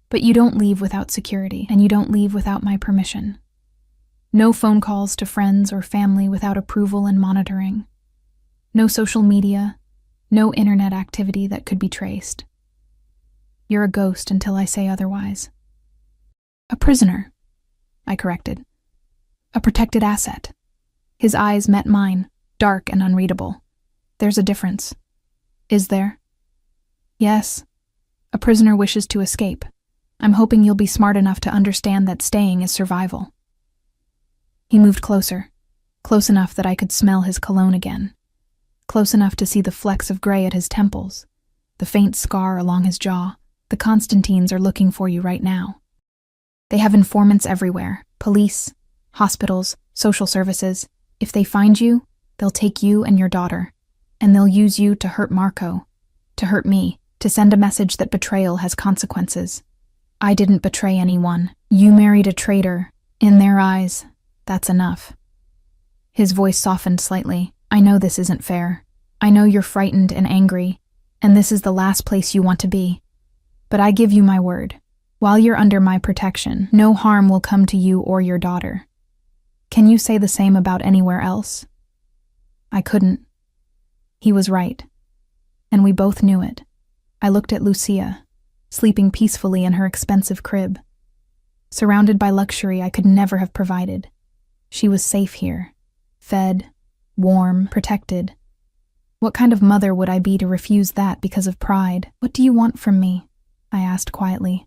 But you don't leave without security, and you don't leave without my permission. No phone calls to friends or family without approval and monitoring. No social media, no internet activity that could be traced. You're a ghost until I say otherwise. A prisoner, I corrected. A protected asset. His eyes met mine, dark and unreadable. There's a difference. Is there? Yes. A prisoner wishes to escape. I'm hoping you'll be smart enough to understand that staying is survival. He moved closer, close enough that I could smell his cologne again, close enough to see the flecks of gray at his temples, the faint scar along his jaw. The Constantines are looking for you right now. They have informants everywhere, police, hospitals, social services. If they find you, they'll take you and your daughter, and they'll use you to hurt Marco, to hurt me, to send a message that betrayal has consequences. I didn't betray anyone. You married a traitor. In their eyes, that's enough. His voice softened slightly. I know this isn't fair. I know you're frightened and angry, and this is the last place you want to be. But I give you my word. While you're under my protection, no harm will come to you or your daughter. Can you say the same about anywhere else? I couldn't. He was right. And we both knew it. I looked at Lucia, sleeping peacefully in her expensive crib. Surrounded by luxury I could never have provided. She was safe here, fed, warm, protected. What kind of mother would I be to refuse that because of pride? What do you want from me? I asked quietly.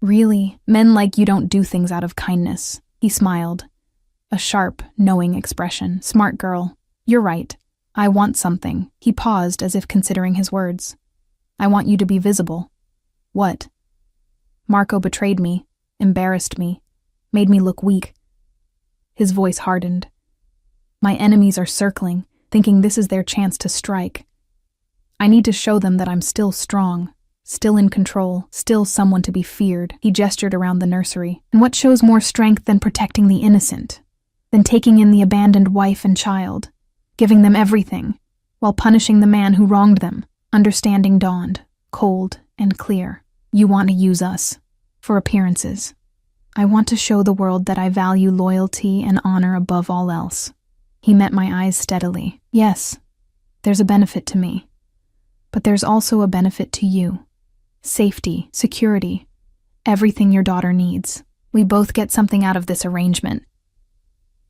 Really, men like you don't do things out of kindness. He smiled, a sharp, knowing expression. Smart girl. You're right. I want something. He paused as if considering his words. I want you to be visible. What? Marco betrayed me, embarrassed me, made me look weak. His voice hardened. My enemies are circling, thinking this is their chance to strike. I need to show them that I'm still strong, still in control, still someone to be feared. He gestured around the nursery. And what shows more strength than protecting the innocent? Than taking in the abandoned wife and child, giving them everything, while punishing the man who wronged them? Understanding dawned, cold and clear. You want to use us, for appearances. I want to show the world that I value loyalty and honor above all else. He met my eyes steadily. Yes, there's a benefit to me. But there's also a benefit to you. Safety, security, everything your daughter needs. We both get something out of this arrangement.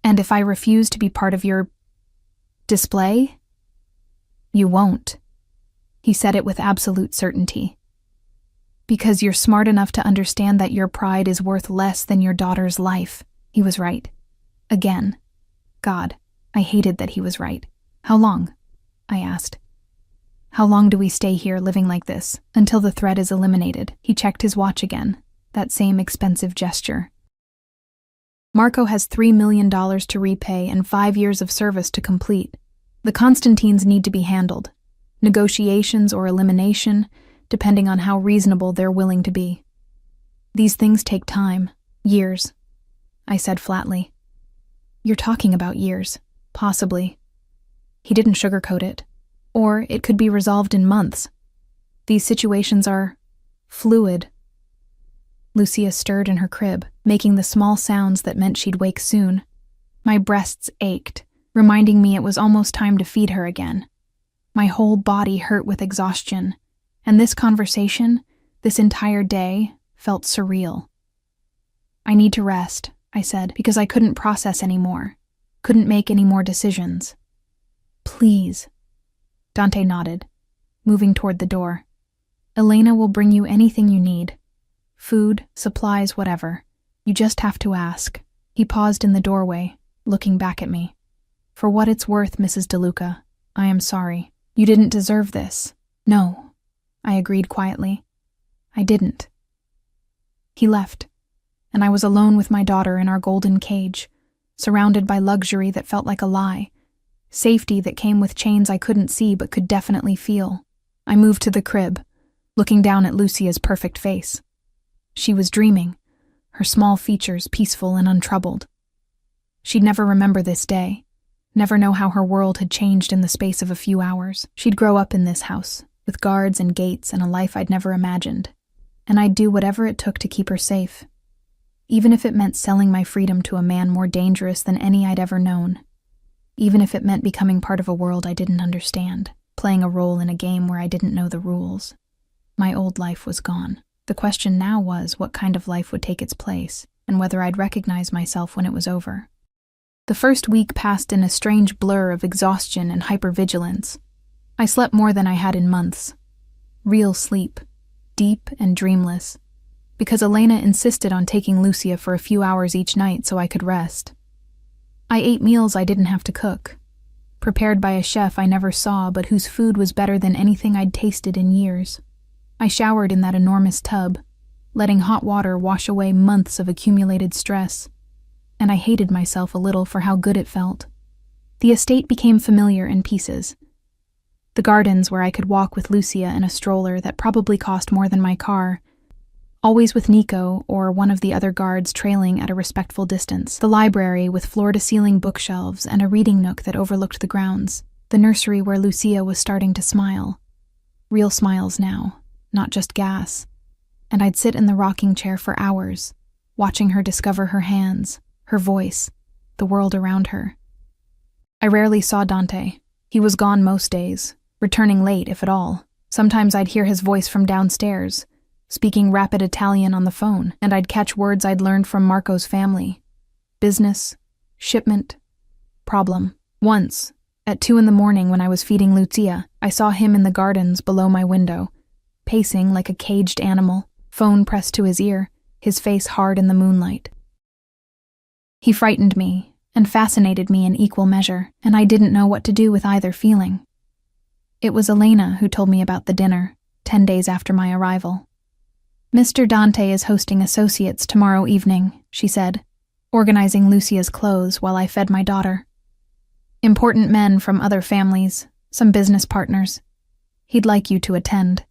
And if I refuse to be part of your display, you won't. He said it with absolute certainty. Because you're smart enough to understand that your pride is worth less than your daughter's life. He was right. Again. God, I hated that he was right. How long? I asked. How long do we stay here living like this? Until the threat is eliminated. He checked his watch again. That same expensive gesture. Marco has $3 million to repay and 5 years of service to complete. The Constantines need to be handled. Negotiations or elimination, depending on how reasonable they're willing to be. These things take time. Years. I said flatly. You're talking about years. Possibly. He didn't sugarcoat it. Or it could be resolved in months. These situations are fluid. Lucia stirred in her crib, making the small sounds that meant she'd wake soon. My breasts ached, reminding me it was almost time to feed her again. My whole body hurt with exhaustion, and this conversation, this entire day, felt surreal. I need to rest, I said, because I couldn't process anymore, couldn't make any more decisions. Please. Dante nodded, moving toward the door. Elena will bring you anything you need. Food, supplies, whatever. You just have to ask. He paused in the doorway, looking back at me. For what it's worth, Mrs. DeLuca, I am sorry. You didn't deserve this. No, I agreed quietly. I didn't. He left, and I was alone with my daughter in our golden cage, surrounded by luxury that felt like a lie, safety that came with chains I couldn't see but could definitely feel. I moved to the crib, looking down at Lucia's perfect face. She was dreaming, her small features peaceful and untroubled. She'd never remember this day, never know how her world had changed in the space of a few hours. She'd grow up in this house, with guards and gates and a life I'd never imagined, and I'd do whatever it took to keep her safe, even if it meant selling my freedom to a man more dangerous than any I'd ever known, even if it meant becoming part of a world I didn't understand, playing a role in a game where I didn't know the rules. My old life was gone. The question now was what kind of life would take its place, and whether I'd recognize myself when it was over. The first week passed in a strange blur of exhaustion and hypervigilance. I slept more than I had in months. Real sleep, deep and dreamless, because Elena insisted on taking Lucia for a few hours each night so I could rest. I ate meals I didn't have to cook, prepared by a chef I never saw but whose food was better than anything I'd tasted in years. I showered in that enormous tub, letting hot water wash away months of accumulated stress, and I hated myself a little for how good it felt. The estate became familiar in pieces. The gardens where I could walk with Lucia in a stroller that probably cost more than my car, always with Nico or one of the other guards trailing at a respectful distance. The library with floor-to-ceiling bookshelves and a reading nook that overlooked the grounds. The nursery where Lucia was starting to smile. Real smiles now, not just gas. And I'd sit in the rocking chair for hours, watching her discover her hands, her voice, the world around her. I rarely saw Dante. He was gone most days, returning late if at all. Sometimes I'd hear his voice from downstairs, speaking rapid Italian on the phone, and I'd catch words I'd learned from Marco's family. Business, shipment, problem. Once, at 2 a.m. when I was feeding Lucia, I saw him in the gardens below my window, pacing like a caged animal, phone pressed to his ear, his face hard in the moonlight. He frightened me and fascinated me in equal measure, and I didn't know what to do with either feeling. It was Elena who told me about the dinner, 10 days after my arrival. Mr. Dante is hosting associates tomorrow evening, she said, organizing Lucia's clothes while I fed my daughter. Important men from other families, some business partners. He'd like you to attend.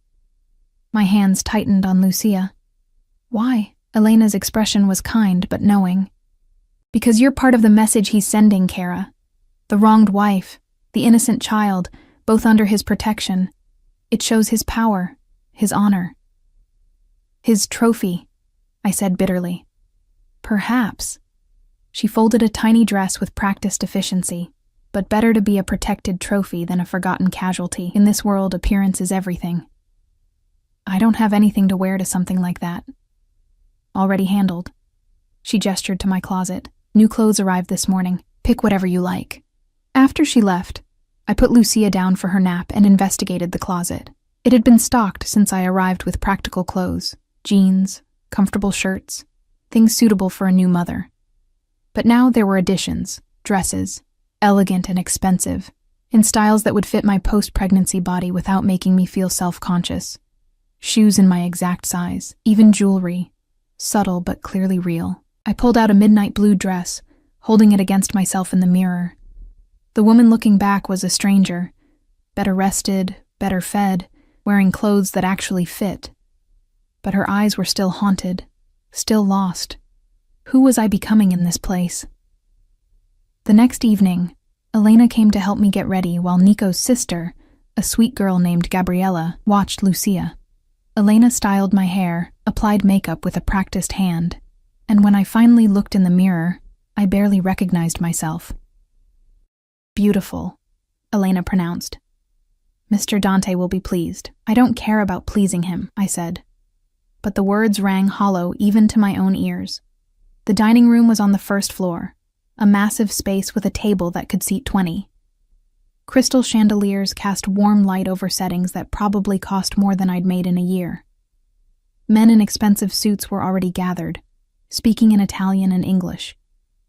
My hands tightened on Lucia. Why? Elena's expression was kind but knowing. Because you're part of the message he's sending, Kara. The wronged wife, the innocent child, both under his protection. It shows his power, his honor. His trophy, I said bitterly. Perhaps. She folded a tiny dress with practiced efficiency, but better to be a protected trophy than a forgotten casualty. In this world, appearance is everything. I don't have anything to wear to something like that. Already handled. She gestured to my closet. New clothes arrived this morning. Pick whatever you like. After she left, I put Lucia down for her nap and investigated the closet. It had been stocked since I arrived with practical clothes, jeans, comfortable shirts, things suitable for a new mother. But now there were additions, dresses, elegant and expensive, in styles that would fit my post-pregnancy body without making me feel self-conscious. Shoes in my exact size, even jewelry, subtle but clearly real. I pulled out a midnight blue dress, holding it against myself in the mirror. The woman looking back was a stranger, better rested, better fed, wearing clothes that actually fit. But her eyes were still haunted, still lost. Who was I becoming in this place? The next evening, Elena came to help me get ready while Nico's sister, a sweet girl named Gabriella, watched Lucia. Elena styled my hair, applied makeup with a practiced hand, and when I finally looked in the mirror, I barely recognized myself. Beautiful, Elena pronounced. Mr. Dante will be pleased. I don't care about pleasing him, I said. But the words rang hollow even to my own ears. The dining room was on the first floor, a massive space with a table that could seat 20. Crystal chandeliers cast warm light over settings that probably cost more than I'd made in a year. Men in expensive suits were already gathered, speaking in Italian and English,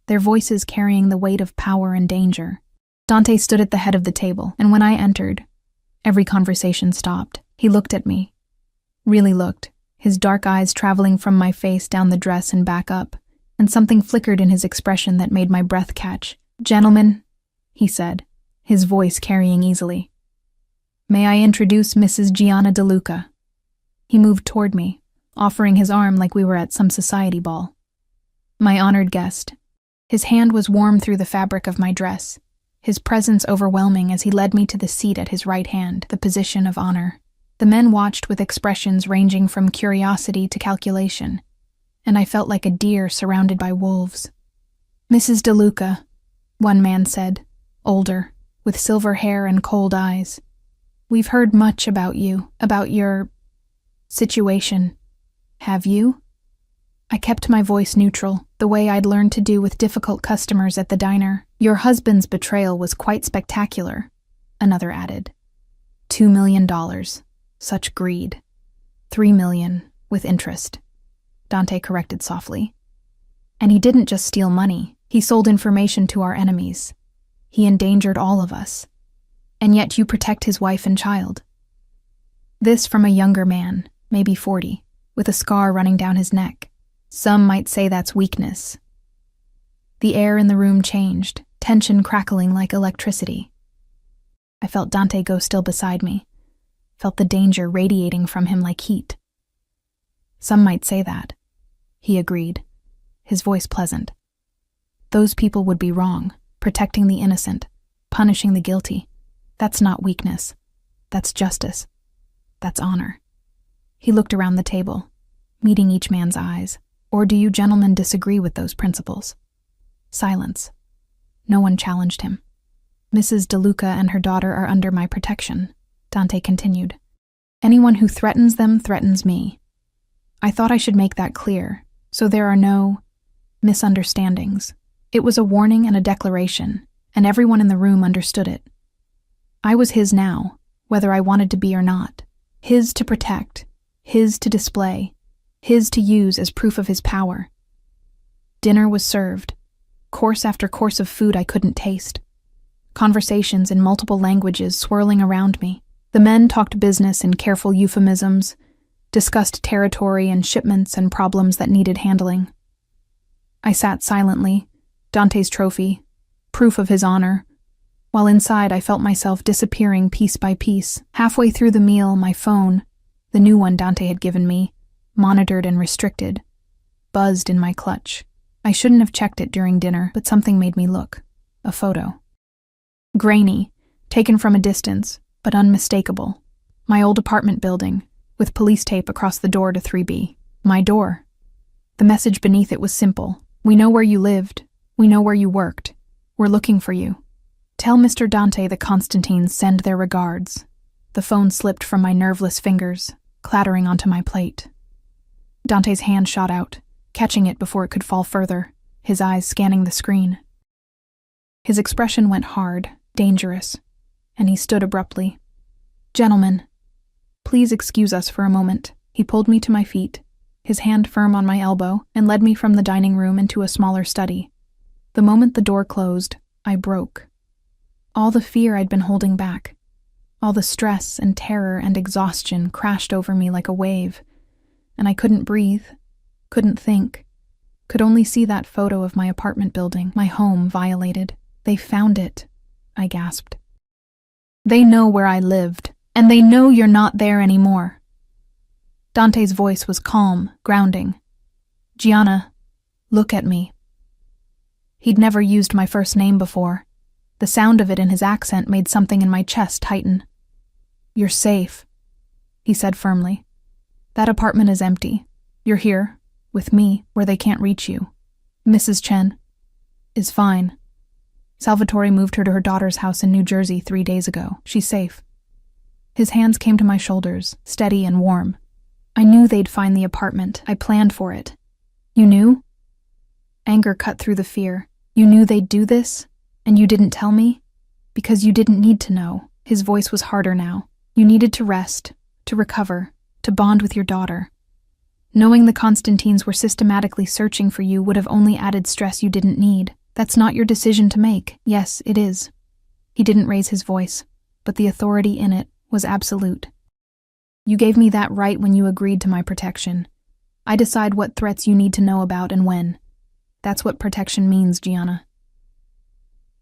their voices carrying the weight of power and danger. Dante stood at the head of the table, and when I entered, every conversation stopped. He looked at me. Really looked, his dark eyes traveling from my face down the dress and back up, and something flickered in his expression that made my breath catch. "Gentlemen," he said, his voice carrying easily. "May I introduce Mrs. Gianna De Luca?" He moved toward me, offering his arm like we were at some society ball. My honored guest. His hand was warm through the fabric of my dress, his presence overwhelming as he led me to the seat at his right hand, the position of honor. The men watched with expressions ranging from curiosity to calculation, and I felt like a deer surrounded by wolves. "Mrs. De Luca," one man said, older, with silver hair and cold eyes. "We've heard much about you, about your situation. Have you?" I kept my voice neutral, the way I'd learned to do with difficult customers at the diner. "Your husband's betrayal was quite spectacular," another added. $2 million. Such greed. $3 million, with interest. Dante corrected softly. "And he didn't just steal money. He sold information to our enemies. He endangered all of us. And yet you protect his wife and child." This from a younger man, maybe 40, with a scar running down his neck. Some might say that's weakness. The air in the room changed, tension crackling like electricity. I felt Dante go still beside me, felt the danger radiating from him like heat. "Some might say that," he agreed, his voice pleasant. "Those people would be wrong, protecting the innocent, punishing the guilty. That's not weakness. That's justice. That's honor." He looked around the table, meeting each man's eyes. "Or do you gentlemen disagree with those principles?" Silence. No one challenged him. "Mrs. De Luca and her daughter are under my protection," Dante continued. "Anyone who threatens them threatens me. I thought I should make that clear, so there are no misunderstandings. It was a warning and a declaration, and everyone in the room understood it. I was his now, whether I wanted to be or not. His to protect, his to display, his to use as proof of his power. Dinner was served, course after course of food I couldn't taste. Conversations in multiple languages swirling around me. The men talked business in careful euphemisms, discussed territory and shipments and problems that needed handling. I sat silently, Dante's trophy, proof of his honor, while inside I felt myself disappearing piece by piece. Halfway through the meal, my phone, the new one Dante had given me, monitored and restricted, buzzed in my clutch. I shouldn't have checked it during dinner, but something made me look. A photo. Grainy, taken from a distance, but unmistakable. My old apartment building, with police tape across the door to 3B. My door. The message beneath it was simple. "We know where you lived. We know where you worked. We're looking for you. Tell Mr. Dante the Constantines send their regards. The phone slipped from my nerveless fingers, clattering onto my plate. Dante's hand shot out, catching it before it could fall further, his eyes scanning the screen. His expression went hard, dangerous, and he stood abruptly. "Gentlemen, please excuse us for a moment." He pulled me to my feet, his hand firm on my elbow, and led me from the dining room into a smaller study. The moment the door closed, I broke. All the fear I'd been holding back, all the stress and terror and exhaustion crashed over me like a wave, and I couldn't breathe, couldn't think, could only see that photo of my apartment building, my home violated. "They found it," I gasped. "They know where I lived, and they know you're not there anymore." Dante's voice was calm, grounding. "Gianna, look at me." He'd never used my first name before. The sound of it in his accent made something in my chest tighten. "You're safe," he said firmly. "That apartment is empty. You're here, with me, where they can't reach you. Mrs. Chen is fine. Salvatore moved her to her daughter's house in New Jersey 3 days ago. She's safe." His hands came to my shoulders, steady and warm. "I knew they'd find the apartment. I planned for it." "You knew?" Anger cut through the fear. "You knew they'd do this? And you didn't tell me? Because you didn't need to know." His voice was harder now. "You needed to rest, to recover, to bond with your daughter. Knowing the Constantines were systematically searching for you would have only added stress you didn't need. That's not your decision to make." "Yes, it is." He didn't raise his voice, but the authority in it was absolute. "You gave me that right when you agreed to my protection. I decide what threats you need to know about and when. That's what protection means, Gianna."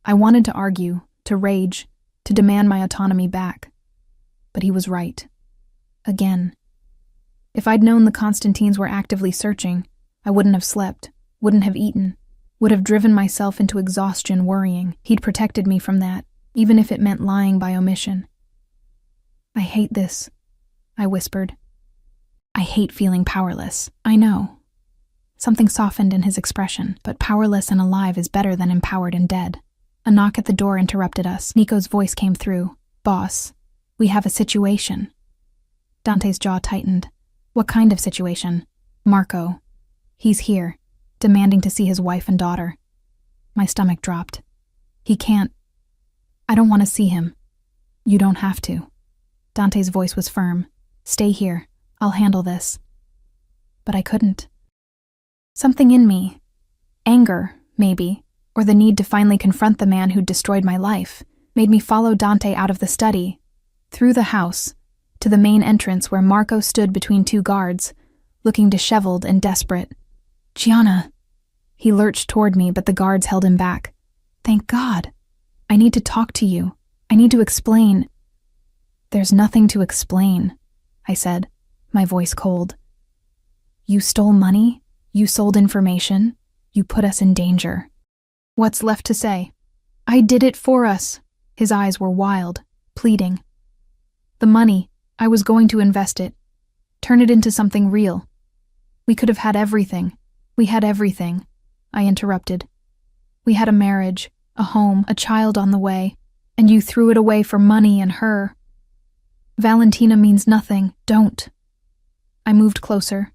I wanted to argue, to rage, to demand my autonomy back. But he was right. Again. If I'd known the Constantines were actively searching, I wouldn't have slept, wouldn't have eaten, would have driven myself into exhaustion worrying. He'd protected me from that, even if it meant lying by omission. "I hate this," I whispered. "I hate feeling powerless." "I know." Something softened in his expression, but powerless and alive is better than empowered and dead. A knock at the door interrupted us. Nico's voice came through. "Boss, we have a situation." Dante's jaw tightened. "What kind of situation?" "Marco. He's here, demanding to see his wife and daughter." My stomach dropped. "He can't. I don't want to see him." "You don't have to." Dante's voice was firm. "Stay here. I'll handle this." But I couldn't. Something in me, anger, maybe, or the need to finally confront the man who'd destroyed my life, made me follow Dante out of the study, through the house, to the main entrance where Marco stood between 2 guards, looking disheveled and desperate. "Gianna." He lurched toward me, but the guards held him back. "Thank God. I need to talk to you. I need to explain." "There's nothing to explain," I said, my voice cold. "You stole money, you sold information, you put us in danger. What's left to say?" "I did it for us." His eyes were wild, pleading. "The money, I was going to invest it, turn it into something real. We could have had everything. We had everything," I interrupted. "We had a marriage, a home, a child on the way, and you threw it away for money and her. Valentina means nothing. Don't." I moved closer,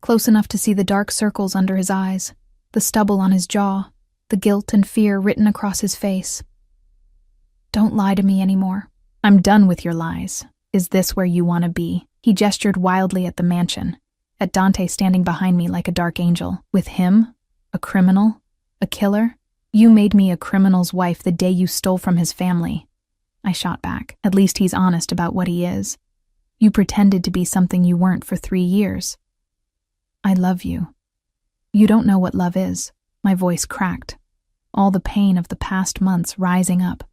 close enough to see the dark circles under his eyes, the stubble on his jaw, the guilt and fear written across his face. "Don't lie to me anymore. I'm done with your lies. Is this where you want to be?" He gestured wildly at the mansion, at Dante standing behind me like a dark angel. "With him? A criminal? A killer? You made me a criminal's wife the day you stole from his family." I shot back. "At least he's honest about what he is. You pretended to be something you weren't for 3 years. I love you. You don't know what love is." My voice cracked, all the pain of the past months rising up.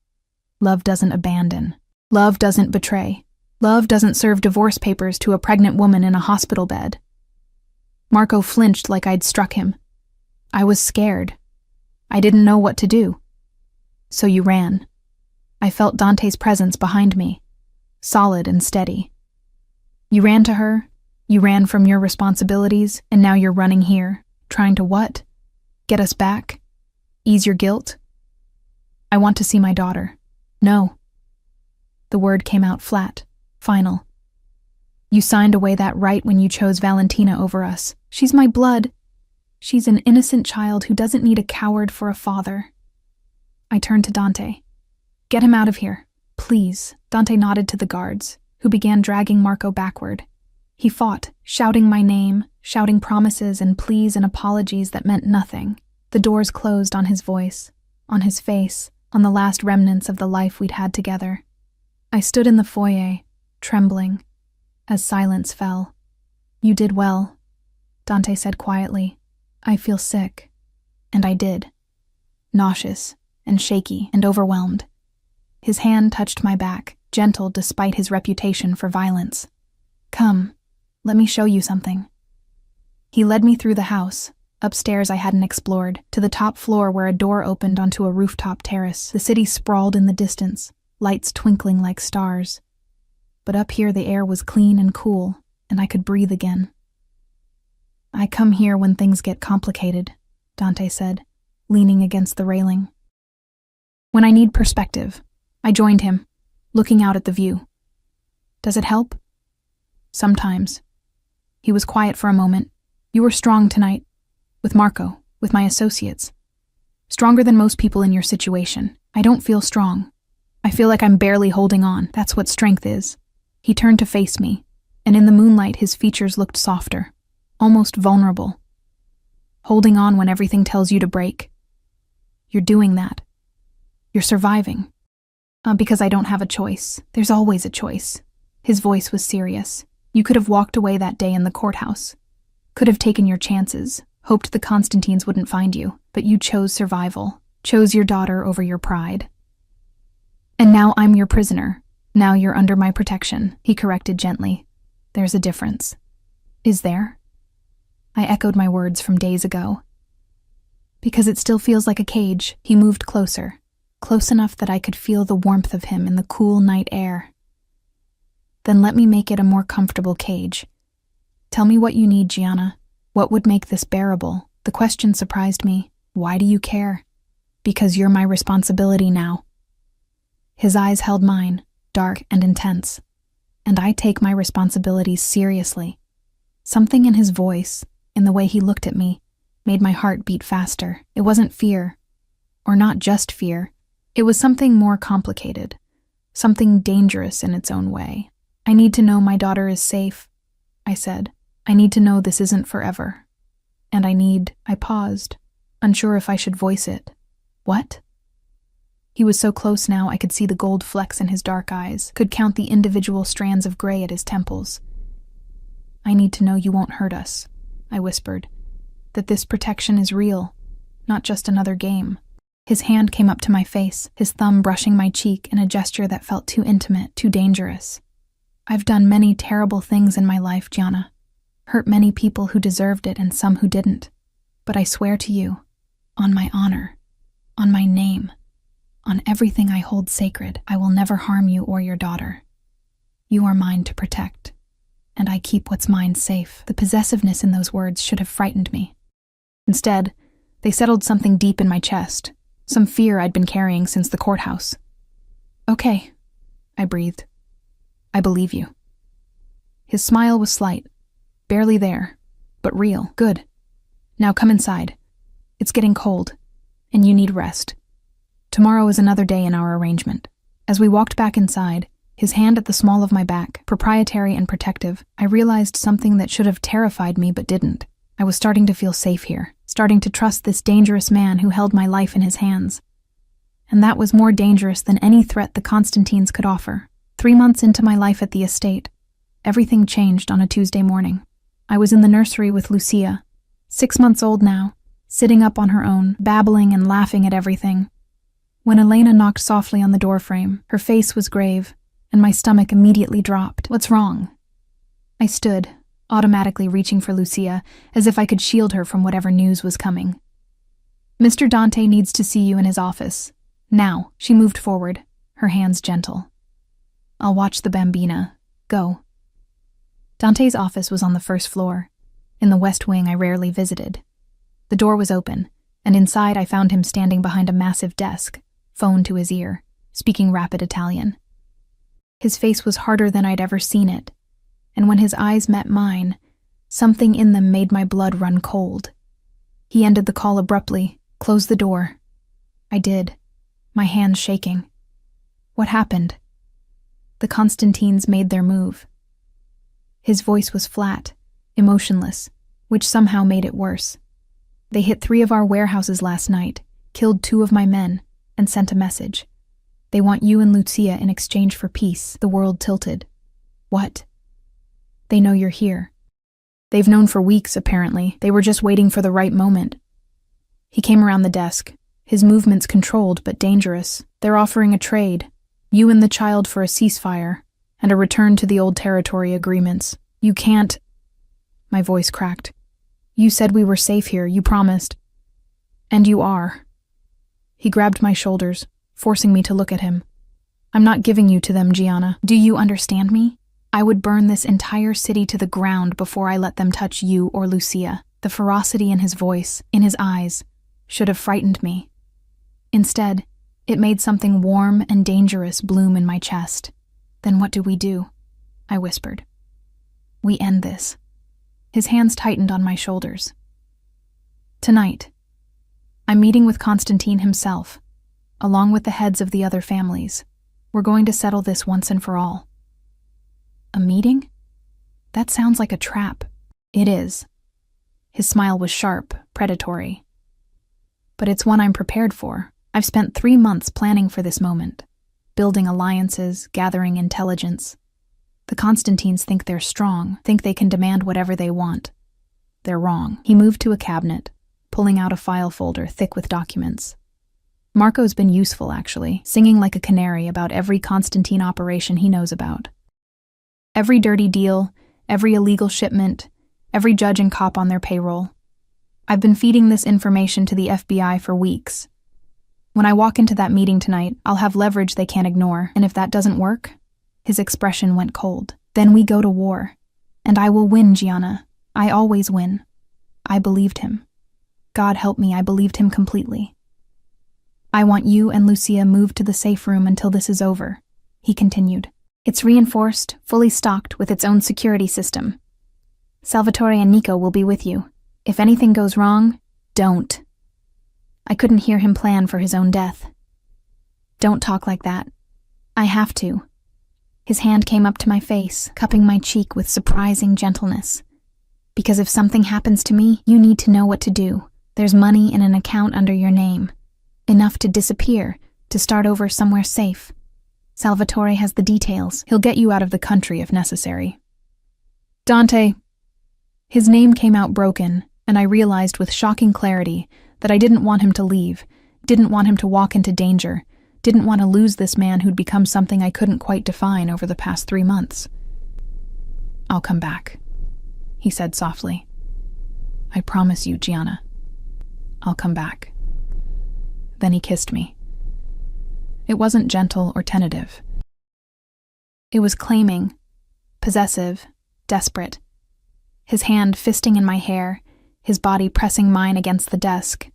Love doesn't abandon. Love doesn't betray. Love doesn't serve divorce papers to a pregnant woman in a hospital bed. Marco flinched like I'd struck him. I was scared. I didn't know what to do. "So you ran." I felt Dante's presence behind me, solid and steady. "You ran to her, you ran from your responsibilities, and now you're running here, trying to what? Get us back? Ease your guilt?" I want to see my daughter. No. The word came out flat, final. You signed away that right when you chose Valentina over us. She's my blood. She's an innocent child who doesn't need a coward for a father. I turned to Dante. Get him out of here, please. Dante nodded to the guards, who began dragging Marco backward. He fought, shouting my name, shouting promises and pleas and apologies that meant nothing. The doors closed on his voice, on his face, on the last remnants of the life we'd had together. I stood in the foyer, trembling, as silence fell. You did well, Dante said quietly. I feel sick. And I did. Nauseous and shaky and overwhelmed. His hand touched my back, gentle despite his reputation for violence. Come, let me show you something. He led me through the house, upstairs I hadn't explored, to the top floor where a door opened onto a rooftop terrace. The city sprawled in the distance, lights twinkling like stars. But up here the air was clean and cool, and I could breathe again. I come here when things get complicated, Dante said, leaning against the railing. When I need perspective, I joined him, looking out at the view. Does it help? Sometimes. He was quiet for a moment. You were strong tonight. With Marco, with my associates. Stronger than most people in your situation. I don't feel strong. I feel like I'm barely holding on. That's what strength is. He turned to face me, and in the moonlight his features looked softer, almost vulnerable. Holding on when everything tells you to break. You're doing that. You're surviving. Because I don't have a choice. There's always a choice. His voice was serious. You could have walked away that day in the courthouse. Could have taken your chances, hoped the Constantines wouldn't find you, but you chose survival, chose your daughter over your pride. And now I'm your prisoner. Now you're under my protection, he corrected gently. There's a difference. Is there? I echoed my words from days ago. Because it still feels like a cage, he moved closer, close enough that I could feel the warmth of him in the cool night air. Then let me make it a more comfortable cage. Tell me what you need, Gianna. What would make this bearable? The question surprised me. Why do you care? Because you're my responsibility now. His eyes held mine, dark and intense. And I take my responsibilities seriously. Something in his voice, in the way he looked at me, made my heart beat faster. It wasn't fear. Or not just fear. It was something more complicated. Something dangerous in its own way. I need to know my daughter is safe, I said. I need to know this isn't forever. And I paused, unsure if I should voice it. What? He was so close now I could see the gold flecks in his dark eyes, could count the individual strands of gray at his temples. I need to know you won't hurt us, I whispered. That this protection is real, not just another game. His hand came up to my face, his thumb brushing my cheek in a gesture that felt too intimate, too dangerous. I've done many terrible things in my life, Gianna. Hurt many people who deserved it and some who didn't. But I swear to you, on my honor, on my name, on everything I hold sacred, I will never harm you or your daughter. You are mine to protect, and I keep what's mine safe. The possessiveness in those words should have frightened me. Instead, they settled something deep in my chest, some fear I'd been carrying since the courthouse. Okay, I breathed. I believe you. His smile was slight, barely there, but real. Good. Now come inside. It's getting cold, and you need rest. Tomorrow is another day in our arrangement. As we walked back inside, his hand at the small of my back, proprietary and protective, I realized something that should have terrified me but didn't. I was starting to feel safe here, starting to trust this dangerous man who held my life in his hands. And that was more dangerous than any threat the Constantines could offer. 3 months into my life at the estate, everything changed on a Tuesday morning. I was in the nursery with Lucia, 6 months old now, sitting up on her own, babbling and laughing at everything. When Elena knocked softly on the doorframe, her face was grave, and my stomach immediately dropped. What's wrong? I stood, automatically reaching for Lucia, as if I could shield her from whatever news was coming. Mr. Dante needs to see you in his office. Now, she moved forward, her hands gentle. I'll watch the bambina. Go. Dante's office was on the first floor, in the west wing I rarely visited. The door was open, and inside I found him standing behind a massive desk, phone to his ear, speaking rapid Italian. His face was harder than I'd ever seen it, and when his eyes met mine, something in them made my blood run cold. He ended the call abruptly, closed the door. I did, my hands shaking. What happened? The Constantines made their move. His voice was flat, emotionless, which somehow made it worse. They hit 3 of our warehouses last night, killed 2 of my men, and sent a message. They want you and Lucia in exchange for peace. The world tilted. What? They know you're here. They've known for weeks, apparently. They were just waiting for the right moment. He came around the desk, his movements controlled but dangerous. They're offering a trade. You and the child for a ceasefire, and a return to the old territory agreements. You can't... My voice cracked. You said we were safe here, you promised. And you are. He grabbed my shoulders, forcing me to look at him. I'm not giving you to them, Gianna. Do you understand me? I would burn this entire city to the ground before I let them touch you or Lucia. The ferocity in his voice, in his eyes, should have frightened me. Instead, it made something warm and dangerous bloom in my chest. Then what do? I whispered. We end this. His hands tightened on my shoulders. Tonight, I'm meeting with Constantine himself, along with the heads of the other families. We're going to settle this once and for all. A meeting? That sounds like a trap. It is. His smile was sharp, predatory. But it's one I'm prepared for. I've spent 3 months planning for this moment, building alliances, gathering intelligence. The Constantines think they're strong, think they can demand whatever they want. They're wrong. He moved to a cabinet, pulling out a file folder thick with documents. Marco's been useful, actually, singing like a canary about every Constantine operation he knows about. Every dirty deal, every illegal shipment, every judge and cop on their payroll. I've been feeding this information to the FBI for weeks. When I walk into that meeting tonight, I'll have leverage they can't ignore, and if that doesn't work, his expression went cold. Then we go to war. And I will win, Gianna. I always win. I believed him. God help me, I believed him completely. I want you and Lucia moved to the safe room until this is over, he continued. It's reinforced, fully stocked with its own security system. Salvatore and Nico will be with you. If anything goes wrong, don't. I couldn't hear him plan for his own death. Don't talk like that. I have to. His hand came up to my face, cupping my cheek with surprising gentleness. Because if something happens to me, you need to know what to do. There's money in an account under your name. Enough to disappear, to start over somewhere safe. Salvatore has the details. He'll get you out of the country if necessary. Dante. His name came out broken, and I realized with shocking clarity that I didn't want him to leave, didn't want him to walk into danger, didn't want to lose this man who'd become something I couldn't quite define over the past 3 months. I'll come back, he said softly. I promise you, Gianna. I'll come back. Then he kissed me. It wasn't gentle or tentative. It was claiming, possessive, desperate. His hand fisting in my hair, his body pressing mine against the desk.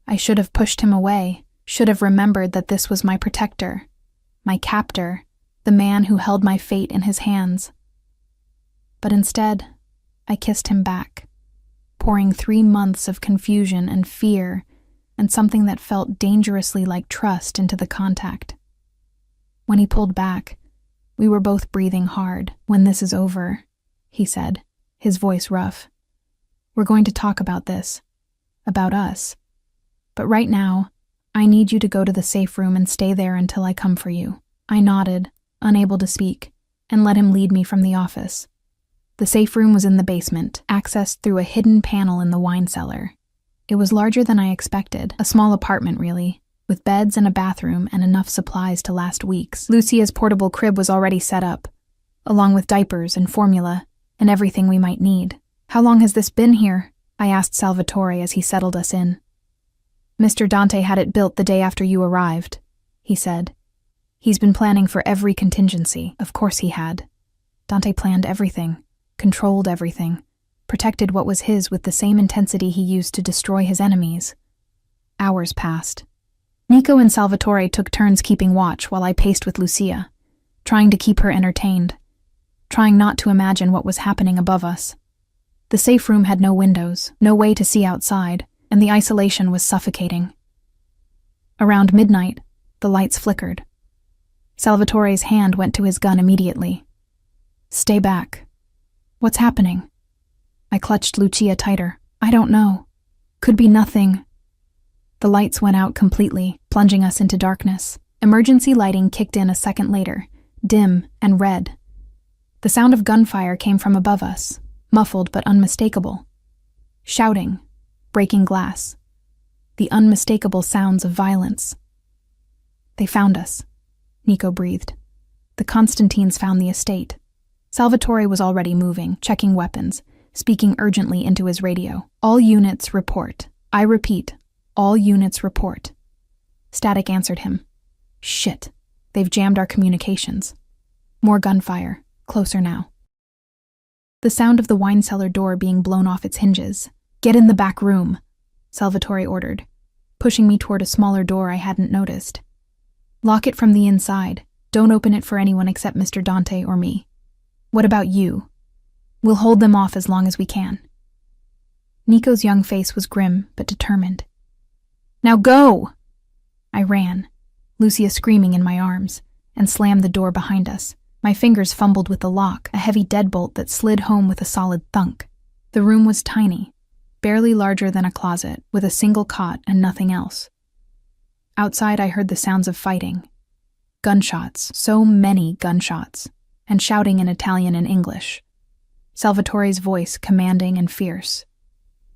I should have pushed him away, should have remembered that this was my protector, my captor, the man who held my fate in his hands. But instead, I kissed him back, pouring 3 months of confusion and fear and something that felt dangerously like trust into the contact. When he pulled back, we were both breathing hard. When this is over, he said, his voice rough. We're going to talk about this, about us. But right now, I need you to go to the safe room and stay there until I come for you. I nodded, unable to speak, and let him lead me from the office. The safe room was in the basement, accessed through a hidden panel in the wine cellar. It was larger than I expected, a small apartment really, with beds and a bathroom and enough supplies to last weeks. Lucia's portable crib was already set up, along with diapers and formula, and everything we might need. How long has this been here? I asked Salvatore as he settled us in. Mr. Dante had it built the day after you arrived, he said. He's been planning for every contingency. Of course he had. Dante planned everything, controlled everything, protected what was his with the same intensity he used to destroy his enemies. Hours passed. Nico and Salvatore took turns keeping watch while I paced with Lucia, trying to keep her entertained, trying not to imagine what was happening above us. The safe room had no windows, no way to see outside, and the isolation was suffocating. Around midnight, the lights flickered. Salvatore's hand went to his gun immediately. "Stay back." "What's happening?" I clutched Lucia tighter. "I don't know. Could be nothing." The lights went out completely, plunging us into darkness. Emergency lighting kicked in a second later, dim and red. The sound of gunfire came from above us, muffled but unmistakable. Shouting, breaking glass. The unmistakable sounds of violence. "They found us," Nico breathed. "The Constantines found the estate." Salvatore was already moving, checking weapons, speaking urgently into his radio. "All units report. I repeat, all units report." Static answered him. "Shit. They've jammed our communications." More gunfire, closer now. The sound of the wine cellar door being blown off its hinges. "Get in the back room," Salvatore ordered, pushing me toward a smaller door I hadn't noticed. "Lock it from the inside. Don't open it for anyone except Mr. Dante or me. What about you? We'll hold them off as long as we can." Nico's young face was grim but determined. "Now go!" I ran, Lucia screaming in my arms, and slammed the door behind us. My fingers fumbled with the lock, a heavy deadbolt that slid home with a solid thunk. The room was tiny, barely larger than a closet, with a single cot and nothing else. Outside I heard the sounds of fighting. Gunshots, so many gunshots, and shouting in Italian and English. Salvatore's voice commanding and fierce.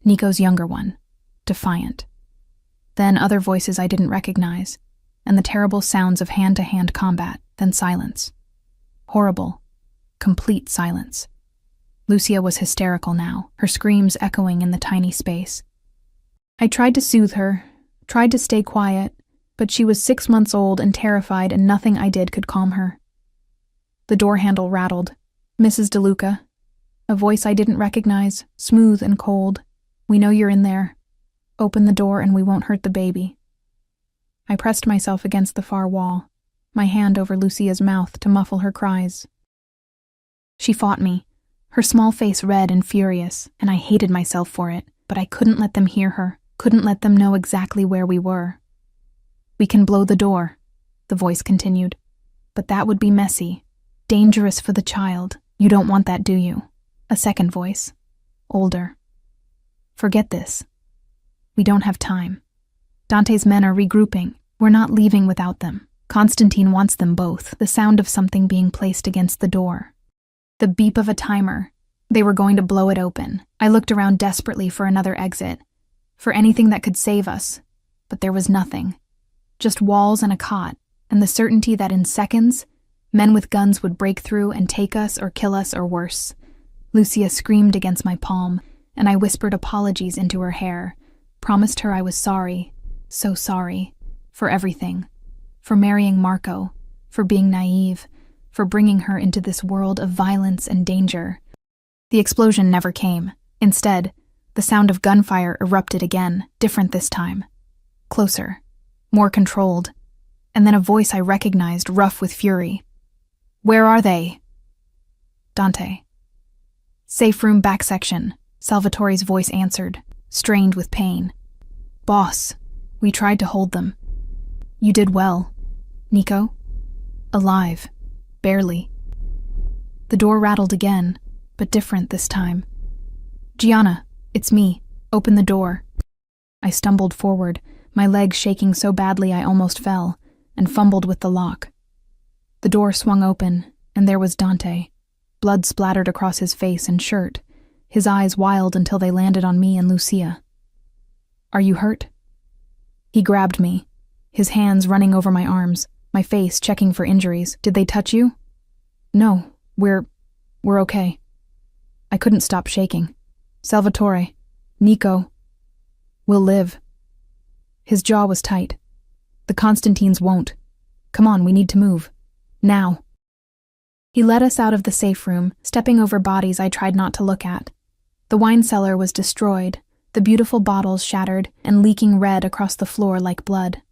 Nico's younger one, defiant. Then other voices I didn't recognize, and the terrible sounds of hand-to-hand combat, then silence. Horrible, complete silence. Lucia was hysterical now, her screams echoing in the tiny space. I tried to soothe her, tried to stay quiet, but she was 6 months old and terrified, and nothing I did could calm her. The door handle rattled. "Mrs. DeLuca." A voice I didn't recognize, smooth and cold. "We know you're in there. Open the door and we won't hurt the baby." I pressed myself against the far wall, my hand over Lucia's mouth to muffle her cries. She fought me, her small face red and furious, and I hated myself for it, but I couldn't let them hear her, couldn't let them know exactly where we were. "We can blow the door," the voice continued, "but that would be messy, dangerous for the child. You don't want that, do you?" A second voice, older. "Forget this. We don't have time. Dante's men are regrouping. We're not leaving without them. Constantine wants them both." The sound of something being placed against the door. The beep of a timer. They were going to blow it open. I looked around desperately for another exit, for anything that could save us, but there was nothing. Just walls and a cot, and the certainty that in seconds, men with guns would break through and take us or kill us or worse. Lucia screamed against my palm, and I whispered apologies into her hair, promised her I was sorry, so sorry, for everything, for marrying Marco, for being naive, for bringing her into this world of violence and danger. The explosion never came. Instead, the sound of gunfire erupted again, different this time. Closer, more controlled, and then a voice I recognized, rough with fury. "Where are they?" "Dante." "Safe room back section," Salvatore's voice answered, strained with pain. "Boss, we tried to hold them." "You did well. Nico?" "Alive. Barely." The door rattled again, but different this time. "Gianna, it's me. Open the door." I stumbled forward, my legs shaking so badly I almost fell, and fumbled with the lock. The door swung open, and there was Dante, blood splattered across his face and shirt, his eyes wild until they landed on me and Lucia. "Are you hurt?" He grabbed me, his hands running over my arms, my face checking for injuries. "Did they touch you?" "No, we're okay." I couldn't stop shaking. "Salvatore, Nico, we'll live." His jaw was tight. "The Constantines won't. Come on, we need to move. Now." He led us out of the safe room, stepping over bodies I tried not to look at. The wine cellar was destroyed, the beautiful bottles shattered and leaking red across the floor like blood.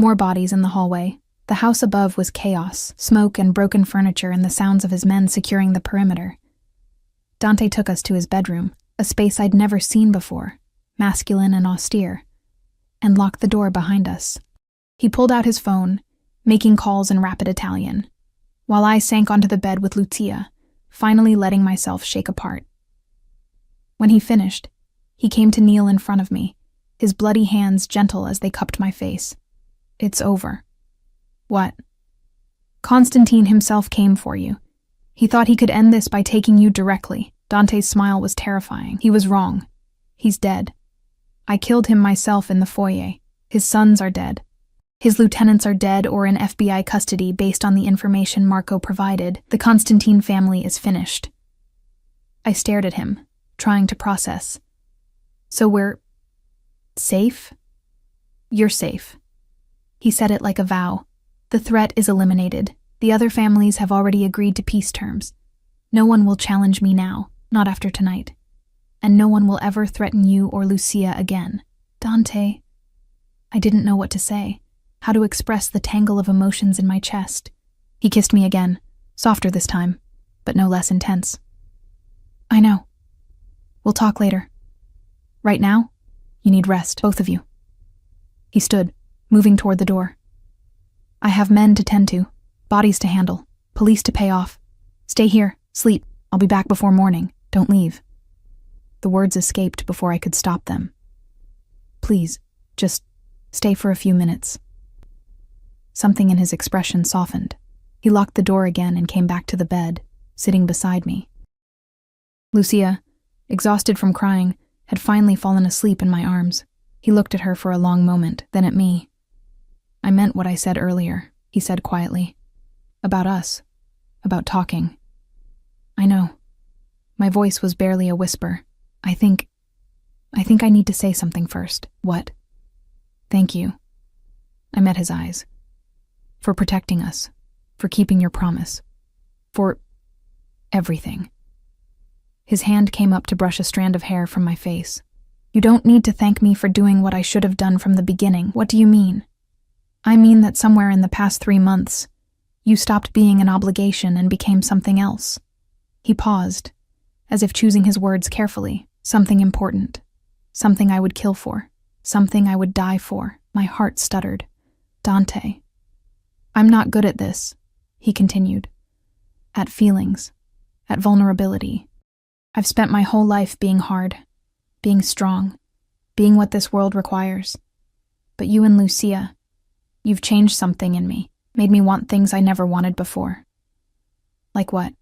More bodies in the hallway. The house above was chaos, smoke and broken furniture and the sounds of his men securing the perimeter. Dante took us to his bedroom, a space I'd never seen before, masculine and austere, and locked the door behind us. He pulled out his phone, making calls in rapid Italian, while I sank onto the bed with Lucia, finally letting myself shake apart. When he finished, he came to kneel in front of me, his bloody hands gentle as they cupped my face. "It's over." "What?" "Constantine himself came for you. He thought he could end this by taking you directly." Dante's smile was terrifying. "He was wrong. He's dead. I killed him myself in the foyer. His sons are dead. His lieutenants are dead or in FBI custody based on the information Marco provided. The Constantine family is finished." I stared at him, trying to process. "So we're safe?" "You're safe." He said it like a vow. "The threat is eliminated. The other families have already agreed to peace terms. No one will challenge me now, not after tonight. And no one will ever threaten you or Lucia again." "Dante." I didn't know what to say, how to express the tangle of emotions in my chest. He kissed me again, softer this time, but no less intense. "I know. We'll talk later. Right now, you need rest, both of you." He stood, moving toward the door. "I have men to tend to, bodies to handle, police to pay off. Stay here, sleep. I'll be back before morning. Don't leave." The words escaped before I could stop them. "Please, just stay for a few minutes." Something in his expression softened. He locked the door again and came back to the bed, sitting beside me. Lucia, exhausted from crying, had finally fallen asleep in my arms. He looked at her for a long moment, then at me. "I meant what I said earlier," he said quietly. "About us. About talking." "I know." My voice was barely a whisper. I think I need to say something first." "What?" "Thank you." I met his eyes. "For protecting us. For keeping your promise. For everything." His hand came up to brush a strand of hair from my face. "You don't need to thank me for doing what I should have done from the beginning." "What do you mean?" "I mean that somewhere in the past 3 months, you stopped being an obligation and became something else." He paused, as if choosing his words carefully. "Something important. Something I would kill for. Something I would die for." My heart stuttered. "Dante." "I'm not good at this," he continued. "At feelings. At vulnerability. I've spent my whole life being hard, being strong, being what this world requires. But you and Lucia, you've changed something in me, made me want things I never wanted before." "Like what?"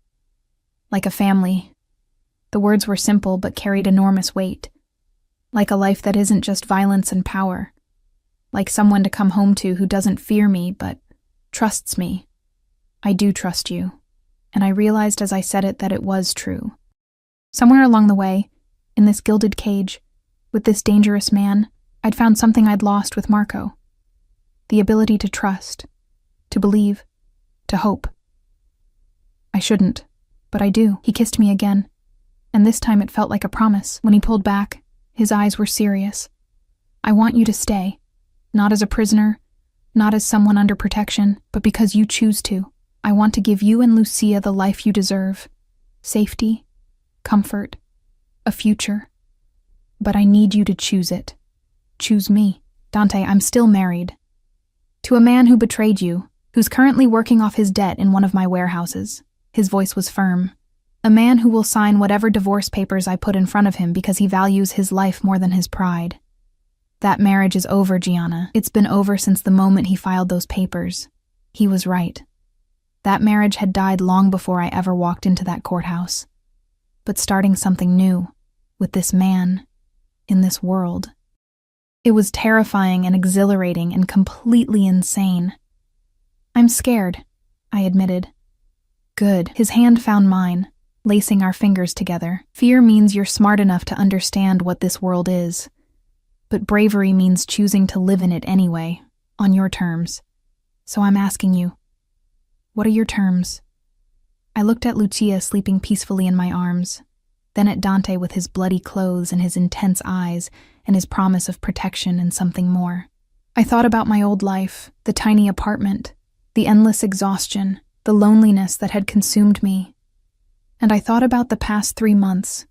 "Like a family." The words were simple but carried enormous weight. "Like a life that isn't just violence and power. Like someone to come home to who doesn't fear me but trusts me. I do trust you." And I realized as I said it that it was true. Somewhere along the way, in this gilded cage, with this dangerous man, I'd found something I'd lost with Marco. The ability to trust, to believe, to hope. I shouldn't, but I do. He kissed me again, and this time it felt like a promise. When he pulled back, his eyes were serious. "I want you to stay, not as a prisoner, not as someone under protection, but because you choose to. I want to give you and Lucia the life you deserve. Safety, comfort, a future. But I need you to choose it. Choose me." "Dante, I'm still married. To a man who betrayed you, who's currently working off his debt in one of my warehouses." His voice was firm. "A man who will sign whatever divorce papers I put in front of him because he values his life more than his pride. That marriage is over, Gianna. It's been over since the moment he filed those papers. He was right. That marriage had died long before I ever walked into that courthouse. But starting something new, with this man, in this world. It was terrifying and exhilarating and completely insane. "I'm scared," I admitted. "Good." His hand found mine, lacing our fingers together. "Fear means you're smart enough to understand what this world is. But bravery means choosing to live in it anyway, on your terms. So I'm asking you, what are your terms?" I looked at Lucia sleeping peacefully in my arms, then at Dante with his bloody clothes and his intense eyes and his promise of protection and something more. I thought about my old life, the tiny apartment, the endless exhaustion, the loneliness that had consumed me. And I thought about the past 3 months,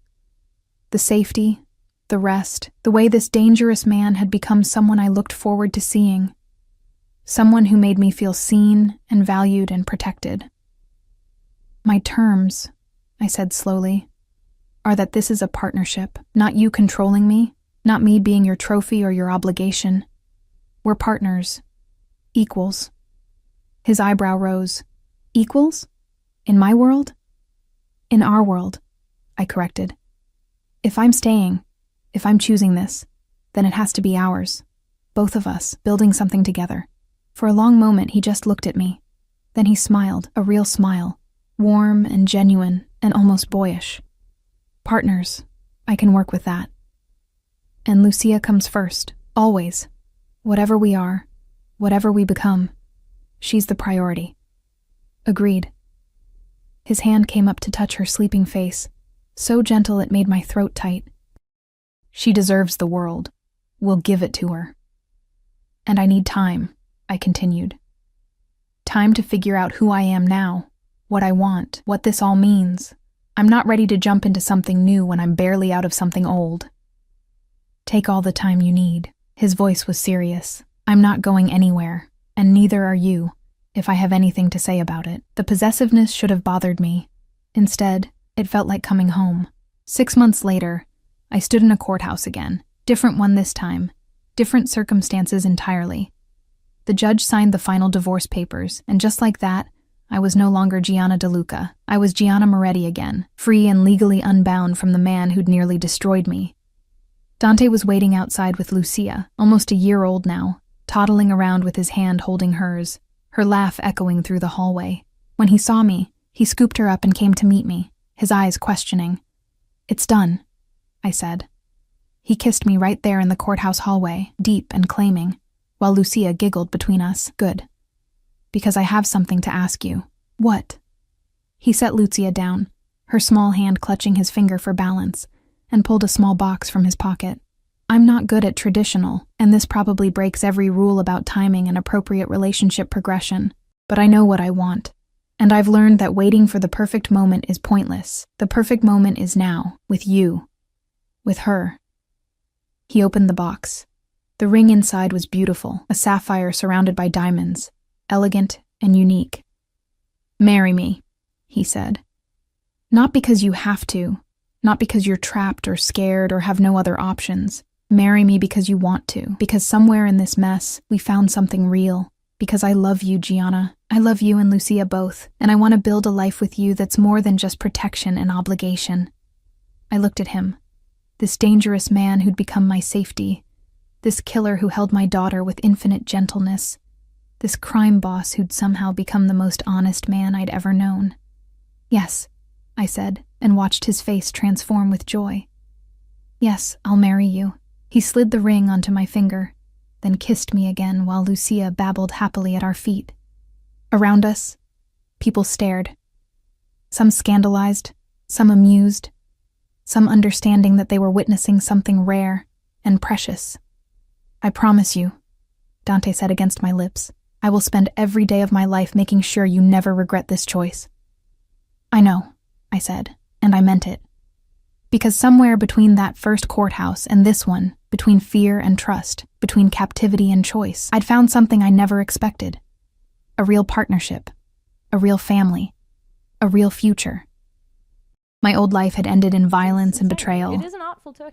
the safety, the rest, the way this dangerous man had become someone I looked forward to seeing, someone who made me feel seen and valued and protected. My terms, I said slowly, are that this is a partnership, not you controlling me, not me being your trophy or your obligation. We're partners, equals. His eyebrow rose. Equals? In my world? In our world, I corrected. If I'm staying, if I'm choosing this, then it has to be ours. Both of us, building something together. For a long moment, he just looked at me. Then he smiled, a real smile, warm and genuine and almost boyish. Partners, I can work with that. And Lucia comes first, always. Whatever we are, whatever we become, she's the priority. Agreed. His hand came up to touch her sleeping face, so gentle it made my throat tight. She deserves the world. We'll give it to her. And I need time, I continued. Time to figure out who I am now, what I want, what this all means. I'm not ready to jump into something new when I'm barely out of something old. Take all the time you need. His voice was serious. I'm not going anywhere, and neither are you, if I have anything to say about it. The possessiveness should have bothered me. Instead, it felt like coming home. 6 months later, I stood in a courthouse again. Different one this time. Different circumstances entirely. The judge signed the final divorce papers, and just like that, I was no longer Gianna DeLuca. I was Gianna Moretti again, free and legally unbound from the man who'd nearly destroyed me. Dante was waiting outside with Lucia, almost a year old now, toddling around with his hand holding hers, her laugh echoing through the hallway. When he saw me, he scooped her up and came to meet me, his eyes questioning. "It's done," I said. He kissed me right there in the courthouse hallway, deep and claiming, while Lucia giggled between us. "Good. Because I have something to ask you." "What?" He set Lucia down, her small hand clutching his finger for balance, and pulled a small box from his pocket. "I'm not good at traditional, and this probably breaks every rule about timing and appropriate relationship progression, but I know what I want. And I've learned that waiting for the perfect moment is pointless. The perfect moment is now, with you. With her." He opened the box. The ring inside was beautiful, a sapphire surrounded by diamonds, elegant and unique. "Marry me," he said. "Not because you have to, not because you're trapped or scared or have no other options. Marry me because you want to, because somewhere in this mess, we found something real. Because I love you, Gianna. I love you and Lucia both, and I want to build a life with you that's more than just protection and obligation." I looked at him, this dangerous man who'd become my safety, this killer who held my daughter with infinite gentleness, this crime boss who'd somehow become the most honest man I'd ever known. "Yes," I said, and watched his face transform with joy. "Yes, I'll marry you." He slid the ring onto my finger, then kissed me again while Lucia babbled happily at our feet. Around us, people stared. Some scandalized, some amused, some understanding that they were witnessing something rare and precious. "I promise you," Dante said against my lips, "I will spend every day of my life making sure you never regret this choice." "I know," I said, and I meant it. Because somewhere between that first courthouse and this one, between fear and trust, between captivity and choice, I'd found something I never expected. A real partnership, a real family, a real future. My old life had ended in violence and betrayal.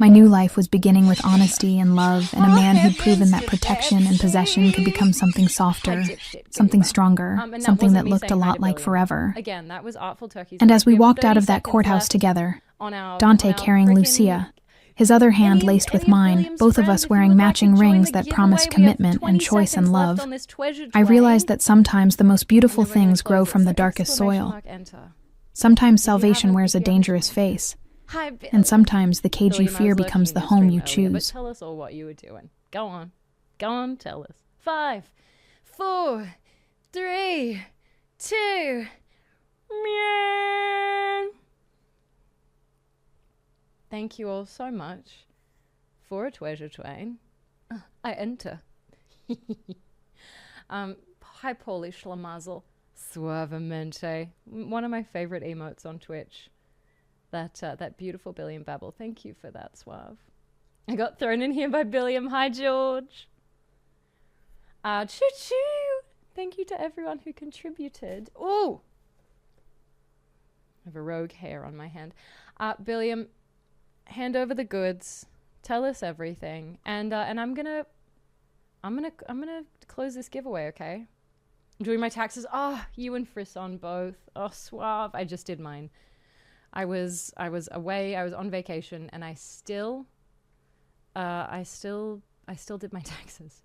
My new life was beginning with honesty and love and a man who'd proven that protection and possession could become something softer, something stronger, something that looked a lot like forever. And as we walked out of that courthouse together, Dante carrying Lucia, his other hand laced with mine, both of us wearing matching rings that promised commitment and choice and love, I realized that sometimes the most beautiful things grow from the darkest soil. Sometimes salvation wears a dangerous face, and sometimes the cagey fear becomes the home you choose. Tell us all what you were doing. Go on, tell us. 5, 4, 3, 2, meow. Thank you all so much for a treasure train. I enter. Hi, Paulie Schlamazel. Suavemente. One of my favorite emotes on Twitch. That beautiful Billiam Babble. Thank you for that, Suave. I got thrown in here by Billiam. Hi, George. Choo choo. Thank you to everyone who contributed. Ooh. I have a rogue hair on my hand. Billiam, hand over the goods. Tell us everything, and I'm gonna close this giveaway. Okay. I'm doing my taxes. Oh, you and Frisson both. Oh, Suave. I just did mine. I was away. I was on vacation, and I still did my taxes.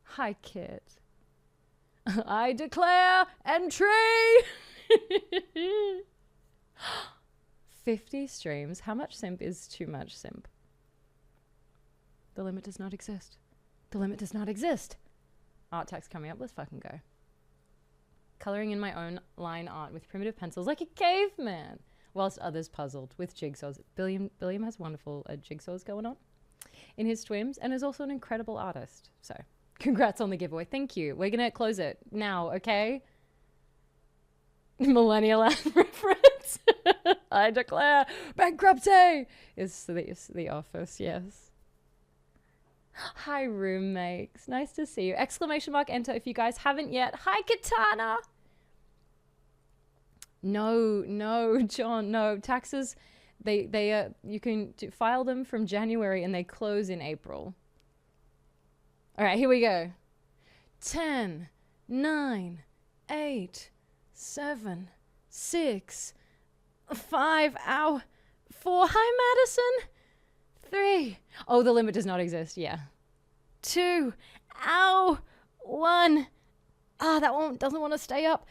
Hi, Kit. I declare entry. 50 streams. How much simp is too much simp? The limit does not exist. The limit does not exist. Art text coming up. Let's fucking go. Coloring in my own line art with primitive pencils like a caveman, whilst others puzzled with jigsaws. Billiam has wonderful jigsaws going on in his swims and is also an incredible artist. So, congrats on the giveaway. Thank you. We're going to close it now, okay? Millennial reference. I declare bankruptcy is the office, yes. Hi, roommates. Nice to see you. Exclamation mark enter if you guys haven't yet. Hi, Katana. No, John, no. Taxes, they you can file them from January and they close in April. All right, here we go. 10, 9, 8, 7, 6, 5, 4. Hi, Madison. 3. Oh, the limit does not exist. Yeah. 2. 1. That one doesn't want to stay up.